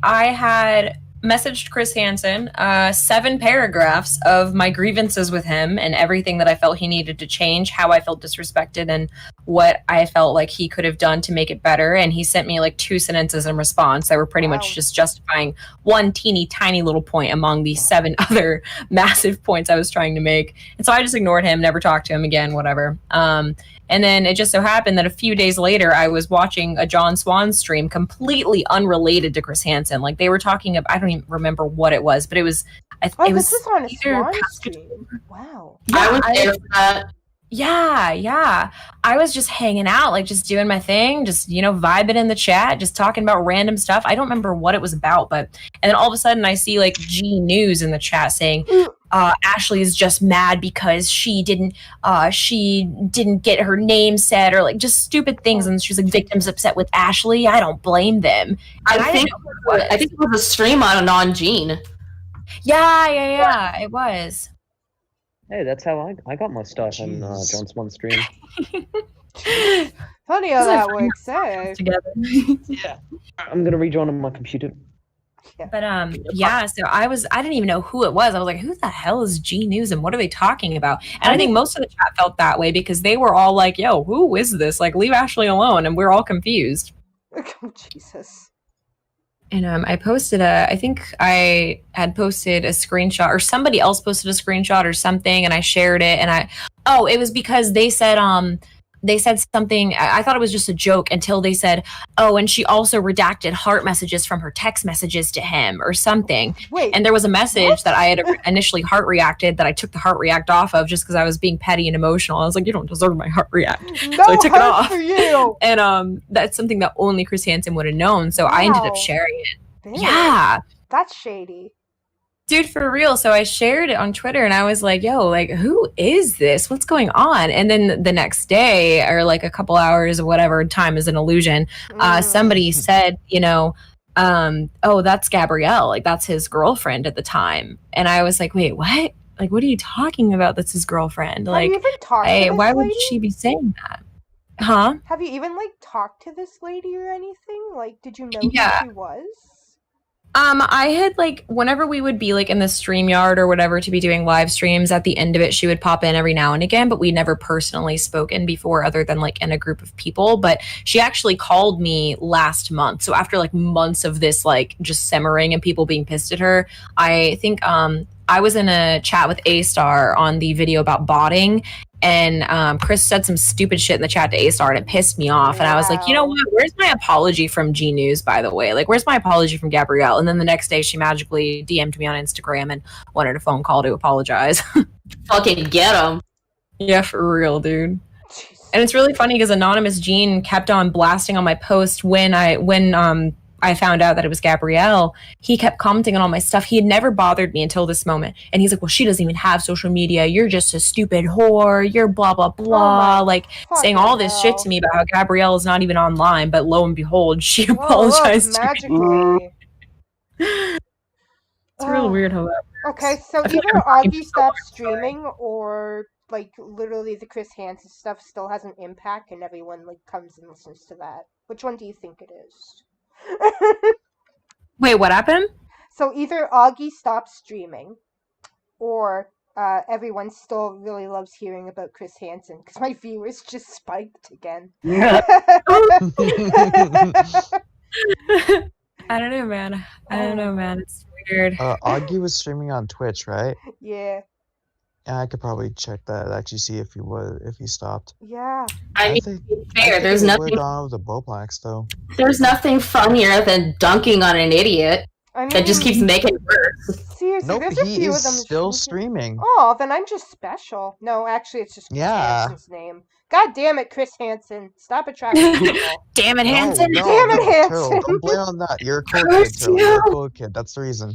I had messaged Chris Hansen 7 paragraphs of my grievances with him and everything that I felt he needed to change, how I felt disrespected, and what I felt like he could have done to make it better. And he sent me like 2 sentences in response that were pretty much just justifying one teeny tiny little point among the 7 other massive points I was trying to make. And so I just ignored him, never talked to him again, whatever. And then it just so happened that a few days later, I was watching a John Swan stream completely unrelated to Chris Hansen. Like they were talking about, I don't even remember what it was, but it was. This was on a Swan stream. Wow. Yeah, I was there for that. Yeah. I was just hanging out, like just doing my thing, just, vibing in the chat, just talking about random stuff. I don't remember what it was about, and then all of a sudden I see like G News in the chat saying, Ashley is just mad because she didn't get her name said, or like just stupid things. And she's like, victims upset with Ashley. I don't blame them. I think it was a stream on Gene. Yeah, it was. Hey, that's how I got my start on John Swan stream. Funny how that works, eh? Together. Yeah. I'm gonna rejoin on my computer. But yeah, so I didn't even know who it was. I was like, who the hell is G News and what are they talking about? And I think most of the chat felt that way because they were all like, yo, who is this? Like, leave Ashley alone. And we're all confused. Oh, Jesus. And I posted I think I had posted a screenshot or somebody else posted a screenshot or something and I shared it and it was because they said something, I thought it was just a joke until they said, oh, and she also redacted heart messages from her text messages to him or something. Wait. And there was a message that I had initially heart reacted that I took the heart react off of just because I was being petty and emotional. I was like, you don't deserve my heart react. No, so I took it off. For you. And that's something that only Chris Hansen would have known. So I ended up sharing it. Damn. Yeah. That's shady. Dude, for real. So I shared it on Twitter and I was like, yo, like, who is this? What's going on? And then the next day or like a couple hours or whatever, time is an illusion, somebody said, oh, that's Gabrielle. Like, that's his girlfriend at the time. And I was like, wait, what? Like, what are you talking about? That's his girlfriend. Like, have you even talked to this why lady? would she be saying that? Huh? Have you even, like, talked to this lady or anything? Like, did you know who she was? I had like whenever we would be like in the StreamYard or whatever to be doing live streams, at the end of it she would pop in every now and again, but we never personally spoken before other than like in a group of people. But she actually called me last month. So after like months of this like just simmering and people being pissed at her, I think I was in a chat with A-Star on the video about botting, and Chris said some stupid shit in the chat to A-Star, and it pissed me off. And I was like, you know what? Where's my apology from G News, by the way? Like, where's my apology from Gabrielle? And then the next day, she magically DM'd me on Instagram and wanted a phone call to apologize. Fucking get him. Yeah, for real, dude. And it's really funny because Anonymous Gene kept on blasting on my post when I found out that it was Gabrielle. He kept commenting on all my stuff. He had never bothered me until this moment. And he's like, well, she doesn't even have social media. You're just a stupid whore. You're blah, blah, blah. Like saying all this shit to me about how Gabrielle is not even online. But lo and behold, she apologized to me. It's real weird how that works. Okay, so either Augie stops streaming or like literally the Chris Hansen stuff still has an impact and everyone like comes and listens to that. Which one do you think it is? Wait, what happened? So either Augie stops streaming, or everyone still really loves hearing about Chris Hansen because my viewers just spiked again. I don't know, man. It's weird. Augie was streaming on Twitch, right? Yeah. Yeah, I could probably check that. Actually, see if he stopped. Yeah. I mean, think, fair. There's nothing. On with the Bowplax, though. There's nothing funnier than dunking on an idiot. That just keeps making it worse. Seriously, Nope, there's a he few is of them still streaming. Oh, then I'm just special. No, actually, it's just Chris Hansen's name. God damn it, Chris Hansen. Stop attracting people. Damn it, Hansen. Damn it, Hansen. Turtle, don't blame on that. You're a cool kid, Turtle. You're a cool kid. That's the reason.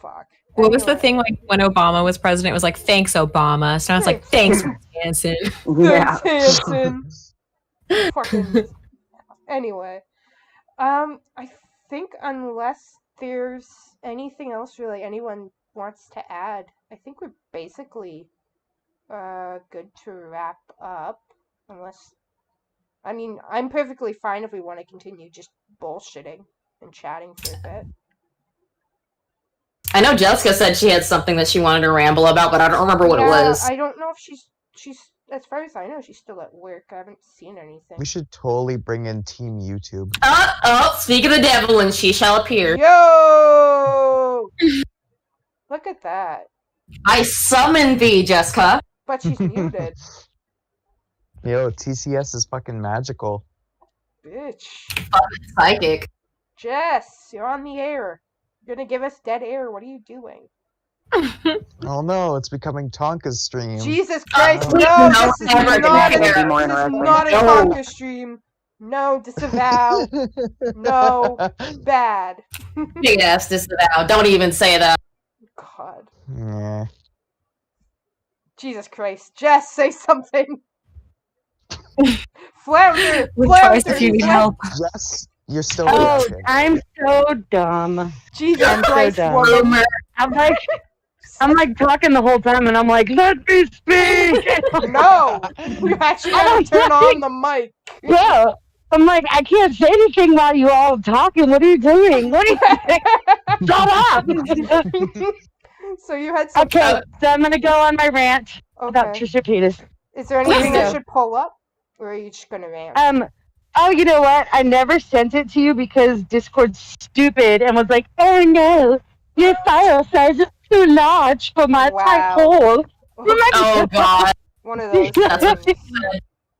Fuck. What was the thing like when Obama was president? It was like, thanks, Obama. So now it's like, thanks, Hansen. Yeah. Thanks, Hansen. Fucking. Anyway. I think unless there's anything else really anyone wants to add, I think we're basically good to wrap up. Unless, I mean, I'm perfectly fine if we want to continue just bullshitting and chatting for a bit. I know Jesska said she had something that she wanted to ramble about, but I don't remember what it was. I don't know if she's as far as I know, she's still at work. I haven't seen anything. We should totally bring in Team YouTube. Speak of the devil, and she shall appear. Yo! Look at that. I summon thee, Jesska. But she's muted. Yo, TCS is fucking magical. Bitch. Psychic. Jess, you're on the air. You're gonna give us dead air. What are you doing? Oh no, it's becoming Tonka's stream. Jesus Christ, no, this is not a Tonka stream. No, disavow. No, bad. Big ass disavow. Don't even say that. God. Yeah. Jesus Christ. Jess, say something. Flounder! If you need help. Jess, you're still okay. I'm so dumb. Jesus Christ, so woman. I'm like talking the whole time, and I'm like, let me speak. No, you actually have to turn on the mic. Yeah, I'm like, I can't say anything while you all talking. What are you doing? What are you doing? Shut up! So you had some. Okay, so I'm gonna go on my rant about Okay. Trisha Paytas. Is there Please anything I do. should pull up, or are you just gonna rant? Oh, you know what? I never sent it to you because Discord's stupid and was like, oh no, your file size is too large for my tight hole. Oh God. One of those That's what things.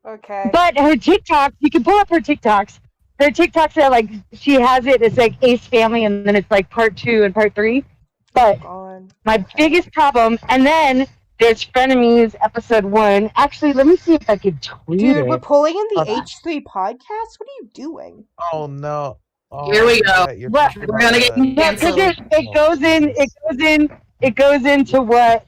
Okay. But her TikToks, you can pull up her TikToks. Her TikToks are like, she has it, it's like Ace Family, and then it's like part 2 and part 3. But my biggest problem, and then there's Frenemies episode 1. Actually, let me see if I could tweet it. Dude, we're pulling in the Hold on. H3 podcast? What are you doing? Oh no. Oh, Here we go. you're Well, talking we're about gonna get that. canceled. it goes into what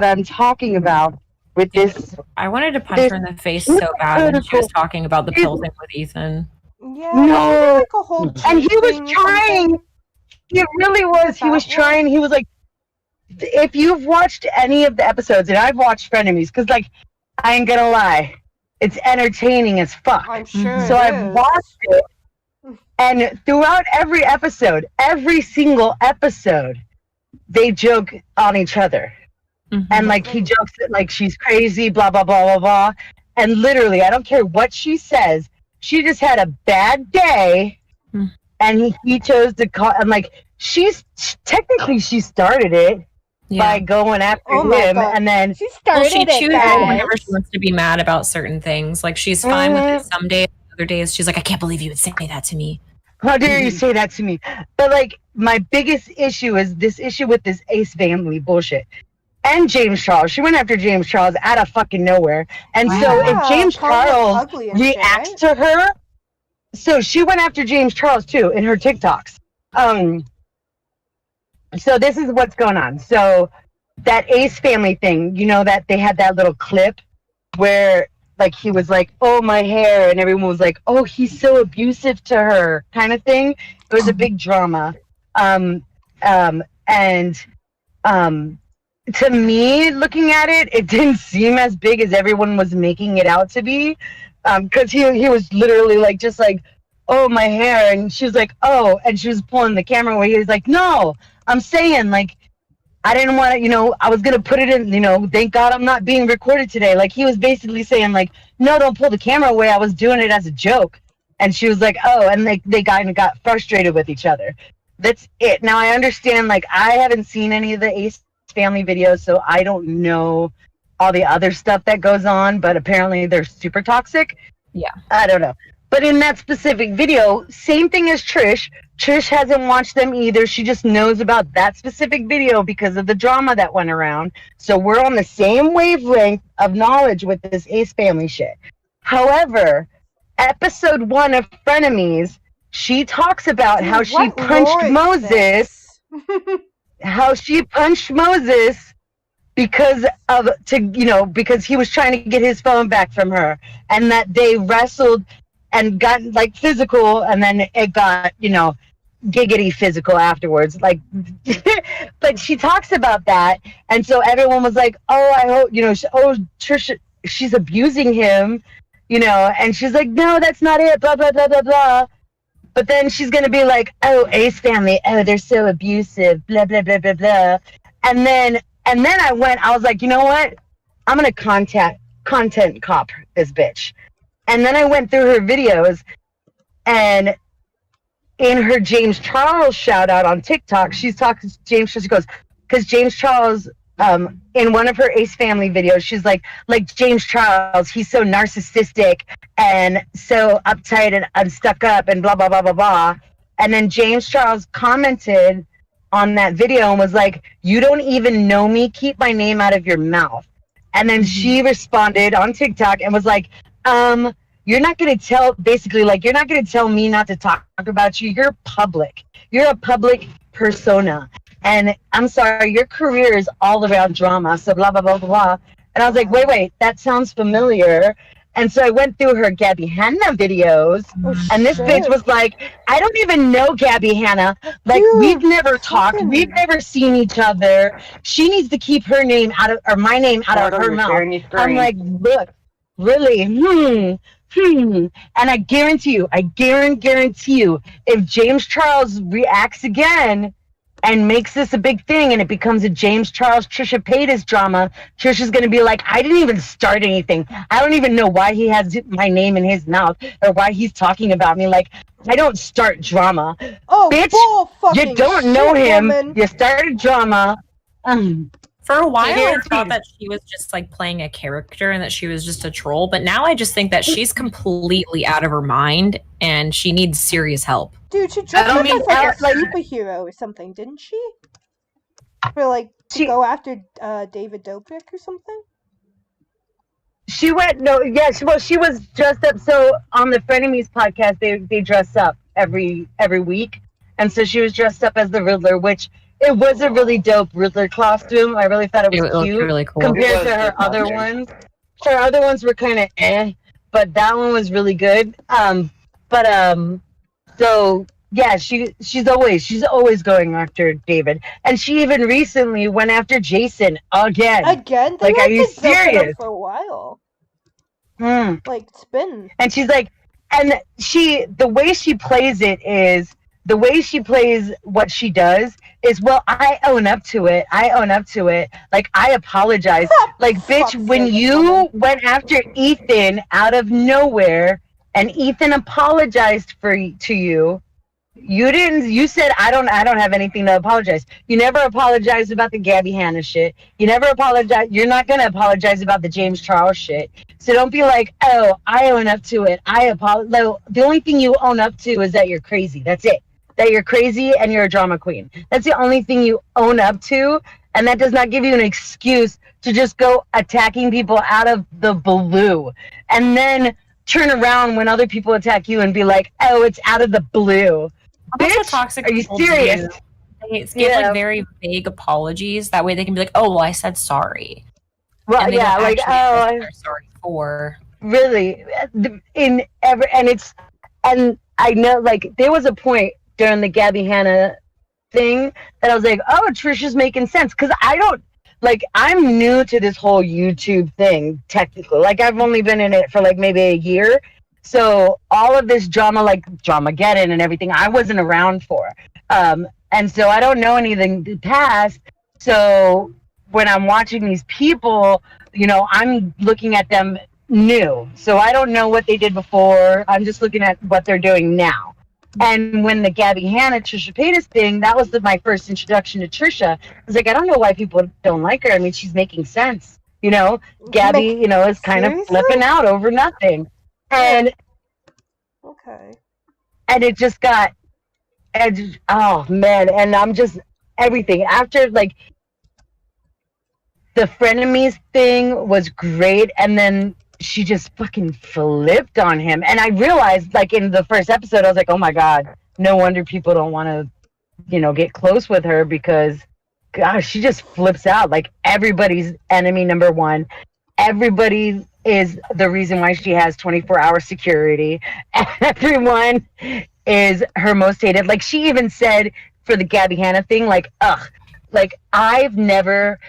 I'm talking about with this. I wanted to punch her in the face so bad when she was talking about the pill thing with Ethan. Yeah. No, Like a whole and he was thing or trying. something? He really was. He was trying. He was like, if you've watched any of the episodes, and I've watched Frenemies, because like, I ain't gonna lie, it's entertaining as fuck. I'm sure. So I've watched it, and throughout every episode, every single episode, they joke on each other. And like he jokes that like she's crazy, blah blah blah blah blah. And literally, I don't care what she says, she just had a bad day, and he chose to call. And like she's technically she started it by going after him, and then she started she chooses it. whenever she wants to be mad about certain things. Like she's fine with it some days, other days she's like, I can't believe you would say that to me. How dare you say that to me? But like my biggest issue is this issue with this Ace Family bullshit. And James Charles. She went after James Charles out of fucking nowhere. And so if James Charles reacts to her, so she went after James Charles too in her TikToks. So this is what's going on. So that Ace Family thing, you know that they had that little clip where like he was like, oh, my hair, and everyone was like, oh, he's so abusive to her kind of thing. It was a big drama. To me, looking at it, it didn't seem as big as everyone was making it out to be. Because he was literally like, just like, oh, my hair. And she was like, oh, and she was pulling the camera away. He was like, no, I'm saying, like, I didn't want to, I was going to put it in, thank God I'm not being recorded today. Like, he was basically saying, like, no, don't pull the camera away. I was doing it as a joke. And she was like, oh, and they got frustrated with each other. That's it. Now, I understand, like, I haven't seen any of the Ace Family videos, so I don't know all the other stuff that goes on, but apparently they're super toxic. Yeah. I don't know. But in that specific video, same thing as Trish. Trish hasn't watched them either. She just knows about that specific video because of the drama that went around. So we're on the same wavelength of knowledge with this Ace Family shit. However, episode 1 of Frenemies, she talks about how she punched Moses. How she punched Moses because he was trying to get his phone back from her, and that they wrestled and got like physical, and then it got giggity physical afterwards, like. But she talks about that, and so everyone was like, oh, I hope Trisha, she's abusing him, and she's like, no, that's not it, blah blah blah blah blah. But then she's going to be like, oh, Ace Family, oh, they're so abusive, blah, blah, blah, blah, blah. And then I was like, you know what? I'm going to content cop this bitch. And then I went through her videos, and in her James Charles shout out on TikTok, she's talking to James, she goes, because James Charles, in one of her Ace Family videos, she's like James Charles, he's so narcissistic and so uptight and stuck up and blah, blah, blah, blah, blah. And then James Charles commented on that video and was like, you don't even know me, keep my name out of your mouth. And then she responded on TikTok and was like, you're not going to tell, basically, like, you're not going to tell me not to talk about you. You're public. You're a public persona. And I'm sorry, your career is all around drama, so blah, blah, blah, blah, blah. And I was like, wait, that sounds familiar. And so I went through her Gabby Hanna videos, and this bitch was like, I don't even know Gabby Hanna. Like, we've never talked. We've never seen each other. She needs to keep her name out of, or my name out of her mouth. I'm like, really? And I guarantee you, if James Charles reacts again and makes this a big thing and it becomes a James Charles Trisha Paytas drama, Trisha's going to be like, I didn't even start anything. I don't even know why he has my name in his mouth or why he's talking about me. Like, I don't start drama. Oh, bitch, you don't know him. Woman. You started drama. For a while, I thought that she was just like playing a character and that she was just a troll. But now I just think that she's completely out of her mind and she needs serious help. Dude, she dressed up as like a superhero or something, didn't she? For like to go after David Dobrik or something. She went she was dressed up. So on the Frenemies podcast, they dress up every week, and so she was dressed up as the Riddler, which it was a really dope Riddler costume. I really thought it was cute, really cool compared to her other ones. Her other ones were kind of but that one was really good. So yeah, she's always going after David, and she even recently went after Jason again. Again, like, are you serious? For a while, like it's been. And she's like, and the way she plays what she does is, well, I own up to it. Like, I apologize. Like, bitch, when you went after Ethan out of nowhere, and Ethan apologized to you. You said, I don't have anything to apologize. You never apologized about the Gabby Hanna shit. You never apologized. You're not going to apologize about the James Charles shit. So don't be like, oh, I own up to it. No, the only thing you own up to is that you're crazy. That's it. That you're crazy and you're a drama queen. That's the only thing you own up to. And that does not give you an excuse to just go attacking people out of the blue. And then turn around when other people attack you and be like, oh, it's out of the blue. Bitch, toxic are you serious? They give like very vague apologies. That way they can be like, oh, well, I said sorry. Well, and yeah, like, oh, I'm sorry for. Really, and I know, like, there was a point during the Gabby Hanna thing that I was like, oh, Trisha's making sense, because I'm new to this whole YouTube thing, technically. Like, I've only been in it for like maybe a year. So all of this drama, like Dramageddon and everything, I wasn't around for. And so I don't know anything past. So when I'm watching these people, I'm looking at them new. So I don't know what they did before. I'm just looking at what they're doing now. And when the Gabby Hanna, Trisha Paytas thing, that was my first introduction to Trisha. I was like, I don't know why people don't like her. I mean, she's making sense. Gabby, is kind of flipping out over nothing. And okay. And it just got, oh man, and I'm just, everything. After, like, the frenemies thing was great, and then she just fucking flipped on him. And I realized, like, in the first episode, I was like, oh my God, no wonder people don't want to, get close with her, because, gosh, she just flips out. Like, everybody's enemy number one. Everybody is the reason why she has 24-hour security. Everyone is her most hated. Like, she even said for the Gabby Hanna thing, like, ugh, like, I've never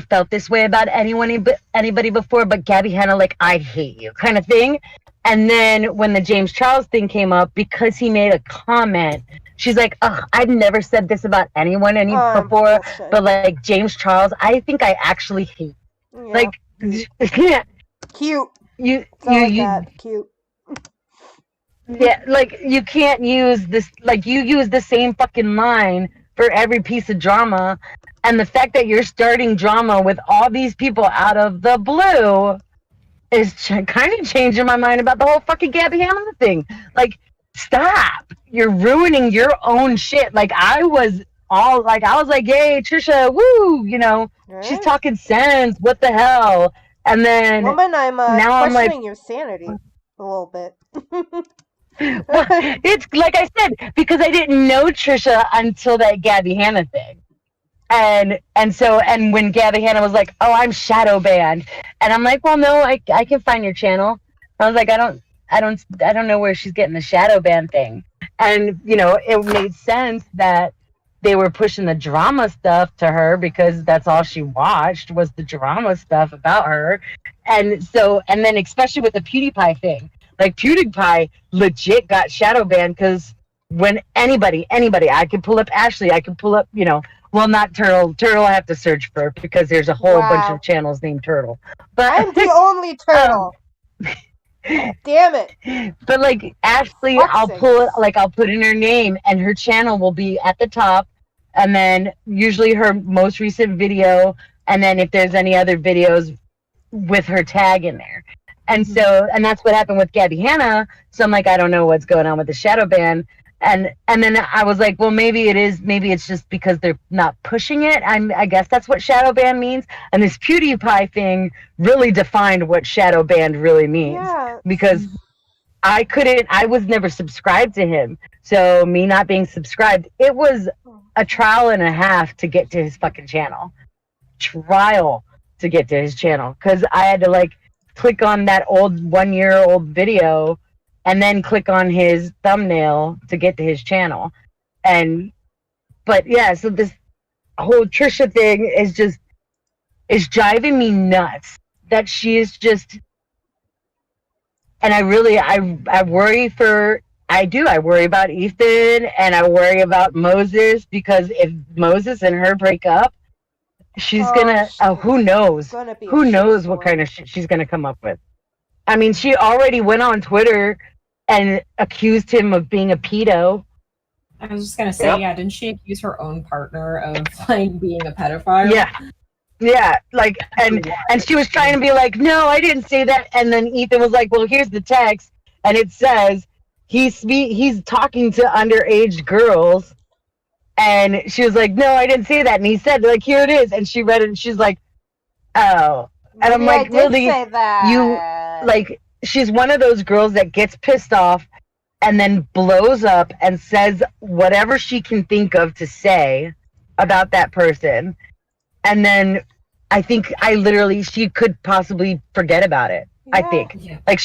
felt this way about anybody before, but Gabby Hanna, like, I hate you kind of thing. And then when the James Charles thing came up, because he made a comment, she's like, ugh, I've never said this about anyone before, but, like, James Charles, I think I actually hate. Yeah. Like, yeah. Cute. You cute. Yeah, like, you can't use this, like, you use the same fucking line for every piece of drama, and the fact that you're starting drama with all these people out of the blue is kind of changing my mind about the whole fucking Gabby Hanna thing. Like, stop. You're ruining your own shit. Like, I was like, yay, Trisha, woo, right. She's talking sense. What the hell? And then woman, I'm now questioning I'm like, your sanity a little bit. Well, it's like I said, because I didn't know Trisha until that Gabby Hanna thing. And when Gabby Hanna was like, oh, I'm shadow banned, and I'm like, well, no, I can find your channel. I was like, I don't know where she's getting the shadow ban thing. And it made sense that they were pushing the drama stuff to her because that's all she watched was the drama stuff about her. And so, and then especially with the PewDiePie thing, like PewDiePie legit got shadow banned because when anybody, I could pull up Ashley, I could pull up, well, not Turtle. Turtle I have to search for because there's a whole bunch of channels named Turtle. But I'm the only turtle. Damn it. But like Ashley, I'll put in her name and her channel will be at the top, and then usually her most recent video, and then if there's any other videos with her tag in there. And so, and that's what happened with Gabby Hanna. So I'm like, I don't know what's going on with the shadow ban. And then I was like, well, maybe it's just because they're not pushing it. I guess that's what shadow ban means. And this PewDiePie thing really defined what shadow ban really means. Yeah. Because I was never subscribed to him. So me not being subscribed, it was a trial and a half to get to his fucking channel. Because I had to like click on that old 1-year-old video and then click on his thumbnail to get to his channel. But yeah, so this whole Trisha thing is driving me nuts. That she is just, and I worry about Ethan, and I worry about Moses, because if Moses and her break up, she's who knows what kind of shit she's gonna come up with. I mean, she already went on Twitter and accused him of being a pedo. I was just gonna say, yeah, didn't she accuse her own partner of like being a pedophile? Yeah, like, and she was trying to be like, no, I didn't say that. And then Ethan was like, well, here's the text, and it says he's talking to underage girls. And she was like, no, I didn't say that. And he said, like, here it is. And she read it, and she's like, oh. And I'm like, really? You, like, she's one of those girls that gets pissed off and then blows up and says whatever she can think of to say about that person. And then I think she could possibly forget about it. Yeah. I think. Yeah. Like,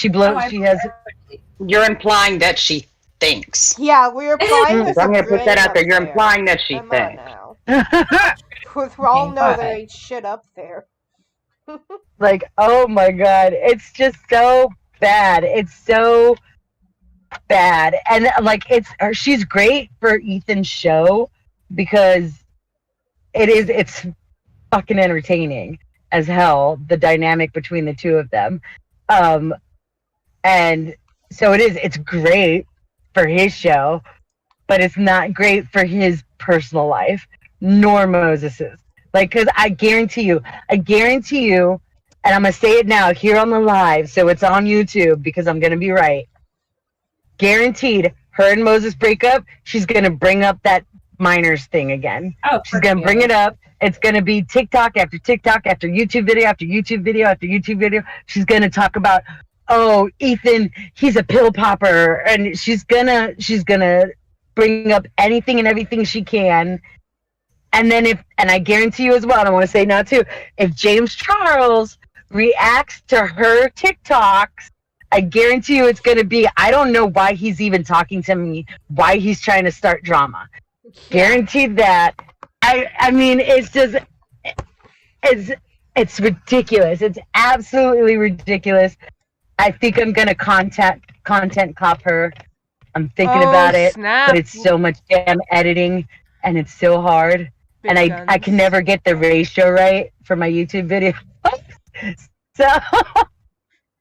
You're implying that she thinks. Yeah, we're implying I'm going to put that out there. You're implying that she thinks. We all know there ain't shit up there. Like, oh my God. It's just so bad. It's so bad. And like, she's great for Ethan's show because it's fucking entertaining as hell, the dynamic between the two of them. And so it's great for his show, but it's not great for his personal life, nor Moses's. Like, because I guarantee you, and I'm going to say it now here on the live, so it's on YouTube because I'm going to be right. Guaranteed, her and Moses break up, she's going to bring up that minors thing again. Oh, she's going to bring it up. It's going to be TikTok after TikTok after YouTube video after YouTube video after YouTube video. She's going to talk about, oh, Ethan, he's a pill popper, and she's gonna bring up anything and everything she can. And then and I guarantee you as well, and I want to say now too, if James Charles reacts to her TikToks, I guarantee you it's gonna be, I don't know why he's even talking to me, why he's trying to start drama. Guaranteed that. I mean, it's just, it's ridiculous. It's absolutely ridiculous. I think I'm gonna content cop her. I'm thinking about it, but it's so much damn editing, and it's so hard, and I can never get the ratio right for my YouTube video. So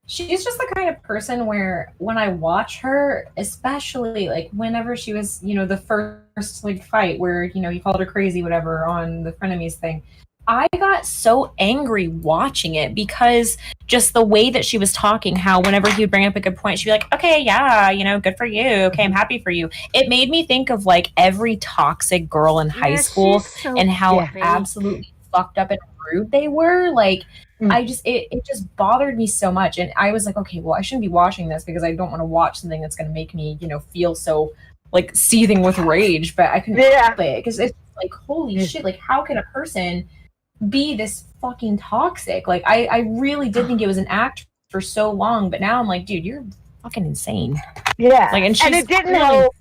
she's just the kind of person where when I watch her, especially like whenever she was, the first like fight where he called her crazy, whatever, on the frenemies thing. I got so angry watching it because just the way that she was talking, how whenever he would bring up a good point, she'd be like, okay, yeah, good for you. Okay, I'm happy for you. It made me think of like every toxic girl in high school and how absolutely fucked up and rude they were. Like, it just bothered me so much. And I was like, okay, well, I shouldn't be watching this because I don't want to watch something that's going to make me, feel so like seething with rage. But I couldn't help it because it's like, holy shit, like how can a person be this fucking toxic? Like I really did think it was an act for so long, but now I'm like, dude, you're fucking insane. Yeah. Like, and it didn't help.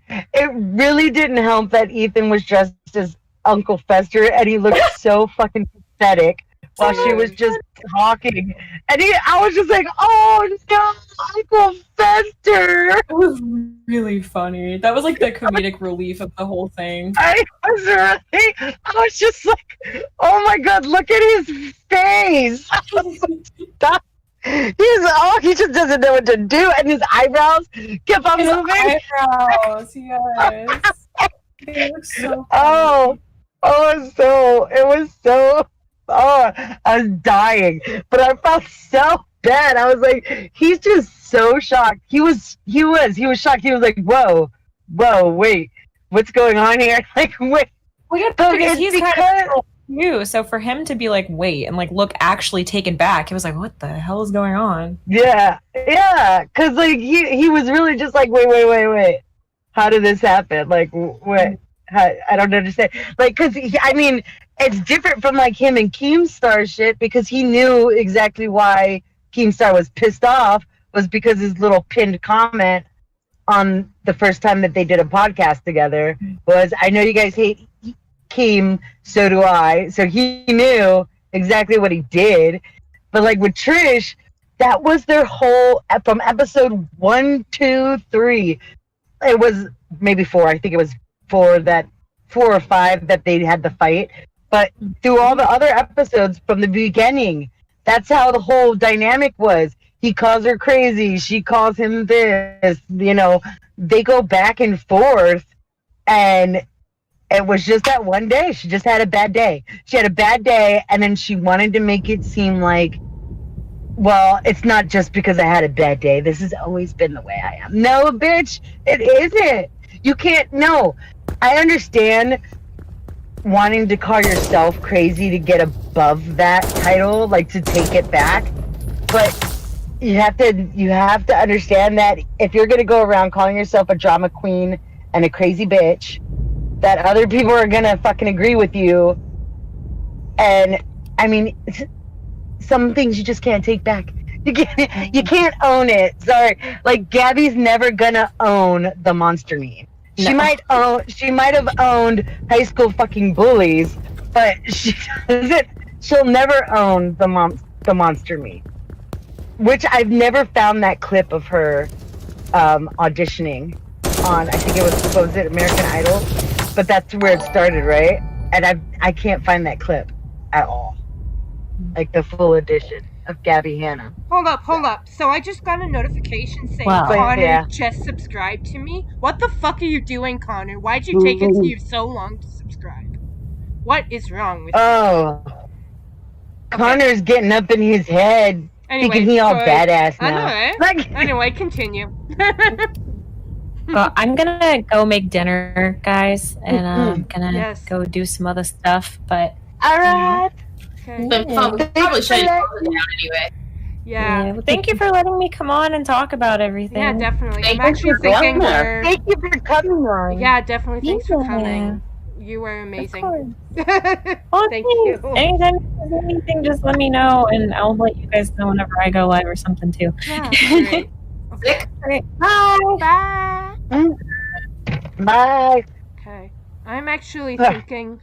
it really didn't help that Ethan was dressed as Uncle Fester and he looked so fucking pathetic while she was just talking. And I was just like, oh no, Uncle Fester. It was really funny. That was like the comedic relief of the whole thing. I was just like, oh my god, look at his face. Stop. He just doesn't know what to do, and his eyebrows kept on moving. Eyebrows, yes. They look so funny. It was so, I was dying, but I felt so bad. I was like, he's just so shocked. He was shocked. He was like, whoa, wait, what's going on here? Like, wait. Well, yeah, because he's kind of you. So for him to be like, wait, and like look actually taken back, he was like, what the hell is going on? Yeah, because like he was really just like, wait, how did this happen? Like, what? I don't understand. Like, because I mean, it's different from like him and Keemstar shit because he knew exactly why Keemstar was pissed off was because his little pinned comment on the first time that they did a podcast together was, I know you guys hate Keem, so do I. So he knew exactly what he did. But like with Trish, that was their whole, from episode 1, 2, 3. It was maybe 4. I think it was 4 or 5 that they had the fight. But through all the other episodes from the beginning, that's how the whole dynamic was. He calls her crazy. She calls him this. You know, they go back and forth. And it was just that one day. She just had a bad day. She had a bad day. And then she wanted to make it seem like, well, it's not just because I had a bad day. This has always been the way I am. No, bitch, it isn't. You can't. No. I understand wanting to call yourself crazy to get above that title, like to take it back. But you have to understand that if you're going to go around calling yourself a drama queen and a crazy bitch, that other people are going to fucking agree with you. And I mean, some things you just can't take back. You can't own it. Sorry. Like Gabby's never gonna own the monster meme. She might have owned high school fucking bullies, but she'll never own the monster meme. Which I've never found that clip of her auditioning on, I think it was it American Idol? But that's where it started, right? And I can't find that clip at all. Like the full edition of Gabby Hanna. Hold up. So I just got a notification saying Connor just subscribed to me. What the fuck are you doing, Connor? Why'd you take it to you so long to subscribe? What is wrong with you? Oh. Connor's getting up in his head, thinking he all badass now. I know, right? Anyway, continue. Well, I'm gonna go make dinner, guys, and I'm gonna go do some other stuff, but... Alright. Okay. But probably should have it down anyway. Yeah. Well, thank you for letting me come on and talk about everything. Yeah, definitely. I'm actually thinking Thank you for coming on. Yeah, definitely. Thanks for coming. You were amazing. Thank you. Anytime there's anything, just let me know, and I'll let you guys know whenever I go live or something too. Yeah, great. Okay. Great. Bye. Bye. Bye. Okay. I'm actually thinking,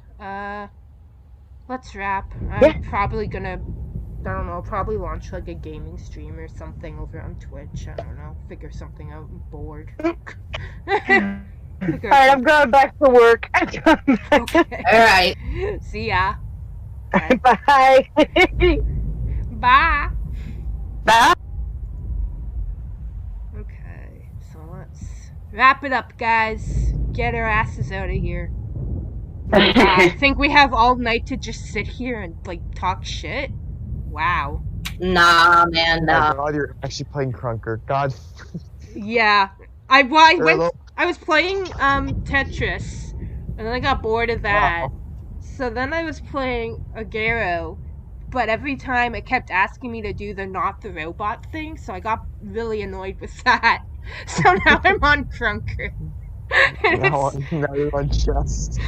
let's wrap. I'm probably gonna, I don't know, probably launch like a gaming stream or something over on Twitch. I don't know, figure something out. I'm bored. Alright, I'm going back to work. Okay. Alright. See ya. Bye. Bye. Bye. Okay, so let's wrap it up, guys. Get our asses out of here. I think we have all night to just sit here and like talk shit. Wow. Nah, man, nah. Oh God, you're actually playing Crunker. God. Yeah, I was playing Tetris, and then I got bored of that. Wow. So then I was playing Agero, but every time it kept asking me to do the not the robot thing, so I got really annoyed with that. So now I'm on Crunker. Now you're on chess.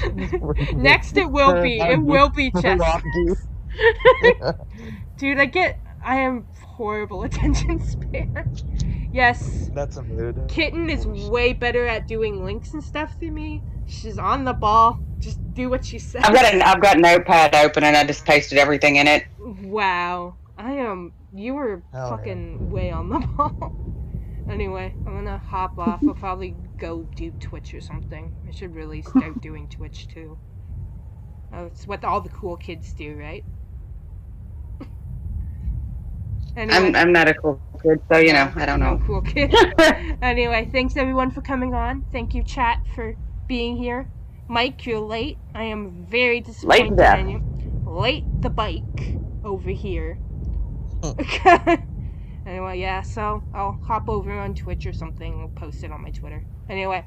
Next it will be chess. Dude, I am horrible attention span. Yes. That's a mood. Kitten is way better at doing links and stuff than me. She's on the ball. Just do what she says. I've got Notepad open and I just pasted everything in it. Wow. You were fucking way on the ball. Anyway, I'm gonna hop off. I'll probably go do Twitch or something. I should really start doing Twitch too. It's what all the cool kids do, right? Anyway. I'm not a cool kid, so you know, I don't know. Cool kid. Anyway, thanks everyone for coming on. Thank you, chat, for being here. Mike, you're late. I am very disappointed in you. Late the bike over here. Anyway, yeah, so I'll hop over on Twitch or something. I'll post it on my Twitter. Anyway.